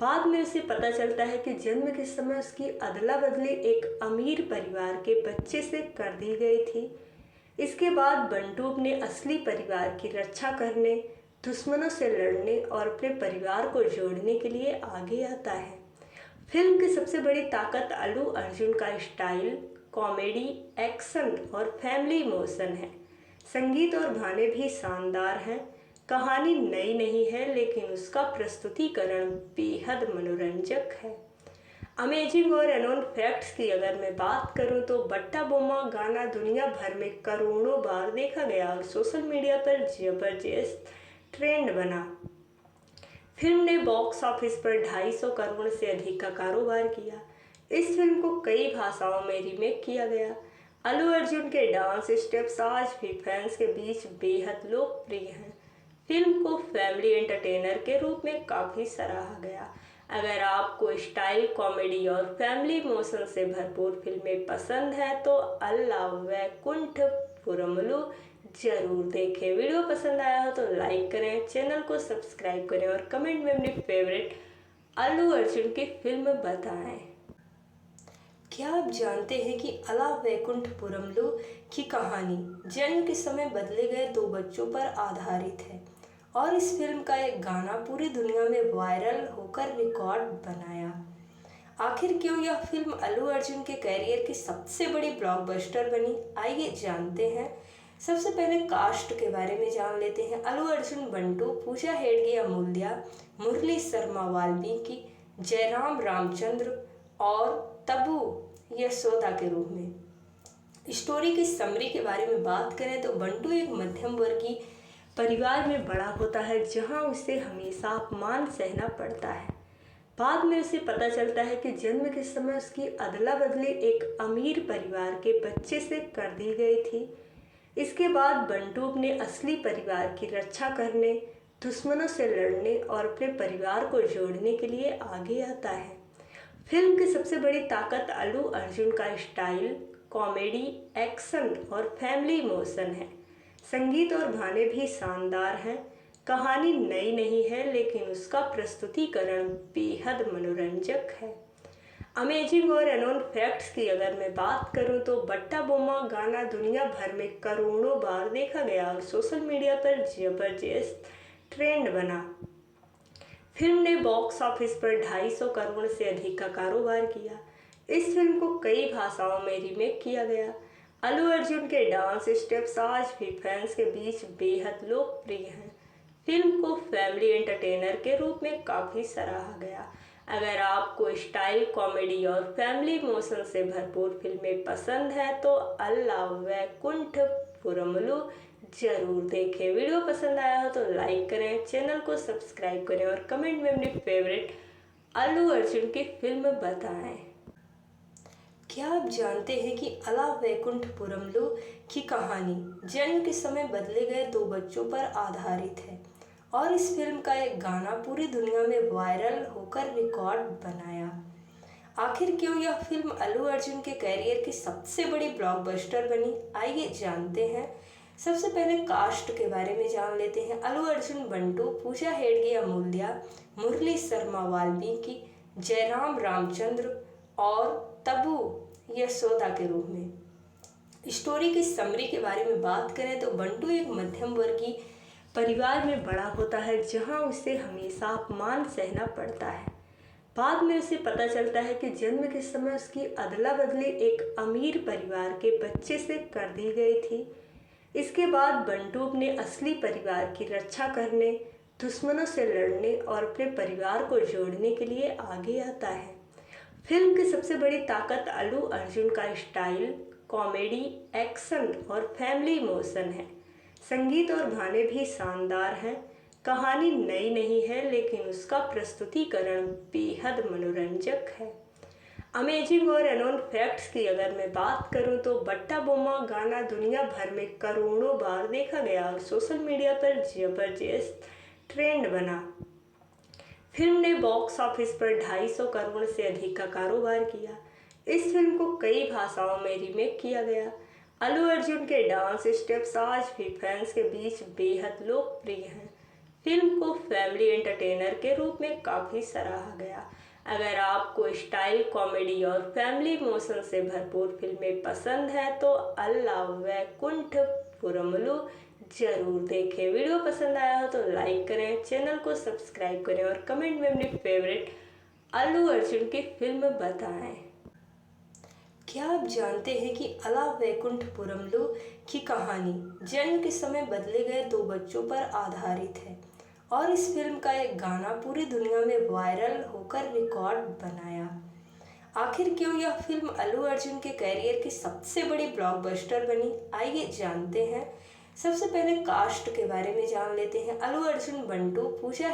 बाद में उसे पता चलता है कि जन्म के समय उसकी अदला बदली एक अमीर परिवार के बच्चे से कर दी गई थी। इसके बाद बंटू अपने असली परिवार की रक्षा करने, दुश्मनों से लड़ने और अपने परिवार को जोड़ने के लिए आगे आता है। फिल्म की सबसे बड़ी ताकत अल्लू अर्जुन का स्टाइल, कॉमेडी, एक्शन और फैमिली इमोशन है। संगीत और गाने भी शानदार हैं। कहानी नई नहीं है लेकिन उसका प्रस्तुतिकरण बेहद मनोरंजक है। अमेजिंग और अननोन फैक्ट्स की अगर मैं बात करूं तो बट्टा बोमा गाना दुनिया भर में करोड़ों बार देखा गया और सोशल मीडिया पर जबरदस्त ट्रेंड बना। फिल्म ने बॉक्स ऑफिस पर 250 करोड़ से अधिक का कारोबार किया। इस फिल्म को कई भाषाओं में रीमेक किया गया। अल्लू अर्जुन के डांस स्टेप्स आज भी फैंस के बीच बेहद लोकप्रिय हैं। फिल्म को फैमिली एंटरटेनर के रूप में काफ़ी सराहा गया। अगर आपको स्टाइल, कॉमेडी और फैमिली इमोशन से भरपूर फिल्में पसंद हैं तो अल्ला वैकुंठपुरमलु जरूर देखें। वीडियो पसंद आया हो तो लाइक करें, चैनल को सब्सक्राइब करें और कमेंट में अपनी फेवरेट अल्लू अर्जुन की फिल्म बताएं। क्या आप जानते हैं कि अला वैकुंठपुरमलु की कहानी जन्म के समय बदले गए 2 बच्चों पर आधारित है और इस फिल्म का एक गाना पूरी दुनिया में वायरल होकर रिकॉर्ड बनाया। आखिर क्यों यह फिल्म अल्लू अर्जुन के कैरियर की सबसे बड़ी ब्लॉकबस्टर बनी, आइए जानते हैं। सबसे पहले कास्ट के बारे में जान लेते हैं। अल्लू अर्जुन बंटू, पूजा हेगड़े अमूल्या, मुरली शर्मा वाल्मीकि, जयराम रामचंद्र और तब्बू यशोदा के रूप में। स्टोरी की समरी के बारे में बात करें तो बंटू एक मध्यम वर्गीय परिवार में बड़ा होता है जहां उसे हमेशा अपमान सहना पड़ता है। बाद में उसे पता चलता है कि जन्म के समय उसकी अदला बदली एक अमीर परिवार के बच्चे से कर दी गई थी। इसके बाद बंटू अपने असली परिवार की रक्षा करने, दुश्मनों से लड़ने और अपने परिवार को जोड़ने के लिए आगे आता है। फिल्म की सबसे बड़ी ताकत अल्लू अर्जुन का स्टाइल, कॉमेडी, एक्शन और फैमिली इमोशन है। संगीत और गाने भी शानदार हैं। कहानी नई नहीं है लेकिन उसका प्रस्तुतिकरण बेहद मनोरंजक है। अमेजिंग और अननोन फैक्ट्स की अगर मैं बात करूं तो बट्टा बोमा गाना दुनिया भर में करोड़ों बार देखा गया और सोशल मीडिया पर जबरदस्त ट्रेंड बना। फिल्म ने बॉक्स ऑफिस पर 250 करोड़ से अधिक का कारोबार किया। इस फिल्म को कई भाषाओं में रीमेक किया गया। अल्लू अर्जुन के डांस स्टेप्स आज भी फैंस के बीच बेहद लोकप्रिय हैं। फिल्म को फैमिली एंटरटेनर के रूप में काफ़ी सराहा गया। अगर आपको स्टाइल, कॉमेडी और फैमिली इमोशन से भरपूर फिल्में पसंद हैं तो अल्ला वैकुंठपुरमलु जरूर देखें। वीडियो पसंद आया हो तो लाइक करें, चैनल को सब्सक्राइब करें और कमेंट में अपनी फेवरेट अल्लू अर्जुन की फिल्म बताएं। क्या आप जानते हैं कि अला वैकुंठपुरमलु की कहानी जन्म के समय बदले गए 2 बच्चों पर आधारित है और इस फिल्म का एक गाना पूरी दुनिया में वायरल होकर रिकॉर्ड बनाया। आखिर क्यों यह फिल्म अल्लू अर्जुन के कैरियर की सबसे बड़ी ब्लॉकबस्टर बनी, आइए जानते हैं। सबसे पहले कास्ट के बारे में जान लेते हैं। अल्लू अर्जुन बंटू, पूजा हेगड़े अमूल्या, मुरली शर्मा वाल्मीकि, जयराम रामचंद्र और तब्बू यशोदा के रूप में। स्टोरी की समरी के बारे में बात करें तो बंटू एक मध्यम वर्गीय परिवार में बड़ा होता है जहां उसे हमेशा अपमान सहना पड़ता है। बाद में उसे पता चलता है कि जन्म के समय उसकी अदला बदली एक अमीर परिवार के बच्चे से कर दी गई थी। इसके बाद बंटू अपने असली परिवार की रक्षा करने, दुश्मनों से लड़ने और अपने परिवार को जोड़ने के लिए आगे आता है। फिल्म की सबसे बड़ी ताकत अल्लू अर्जुन का स्टाइल, कॉमेडी, एक्शन और फैमिली इमोशन है। संगीत और गाने भी शानदार हैं। कहानी नई नहीं है लेकिन उसका प्रस्तुतिकरण बेहद मनोरंजक है। अमेजिंग और अननोन फैक्ट्स की अगर मैं बात करूं तो बट्टा बोमा गाना दुनिया भर में करोड़ों बार देखा गया और सोशल मीडिया पर जबरदस्त ट्रेंड बना। फिल्म ने बॉक्स ऑफिस पर 250 करोड़ से अधिक का कारोबार किया। इस फिल्म को कई भाषाओं में रीमेक किया गया। अल्लू अर्जुन के डांस स्टेप्स आज भी फैंस के बीच बेहद लोकप्रिय हैं। फिल्म को फैमिली एंटरटेनर के रूप में काफ़ी सराहा गया। अगर आपको स्टाइल, कॉमेडी और फैमिली इमोशन से भरपूर फिल्में पसंद हैं तो अल्ला वैकुंठपुरमलु जरूर देखें। वीडियो पसंद आया हो तो लाइक करें, चैनल को सब्सक्राइब करें और कमेंट में अपनी फेवरेट अल्लू अर्जुन की फिल्म बताएं। क्या आप जानते हैं कि अला वैकुंठपुरमलु की कहानी जन्म के समय बदले गए दो बच्चों पर आधारित है और इस फिल्म का एक गाना पूरी दुनिया में वायरल होकर रिकॉर्ड बनाया। आखिर क्यों यह फिल्म अल्लू अर्जुन के कैरियर की सबसे बड़ी ब्लॉकबस्टर बनी, आइए जानते हैं। सबसे पहले कास्ट के बारे में जान लेते हैं। अल्लू अर्जुन बंटू, पूजा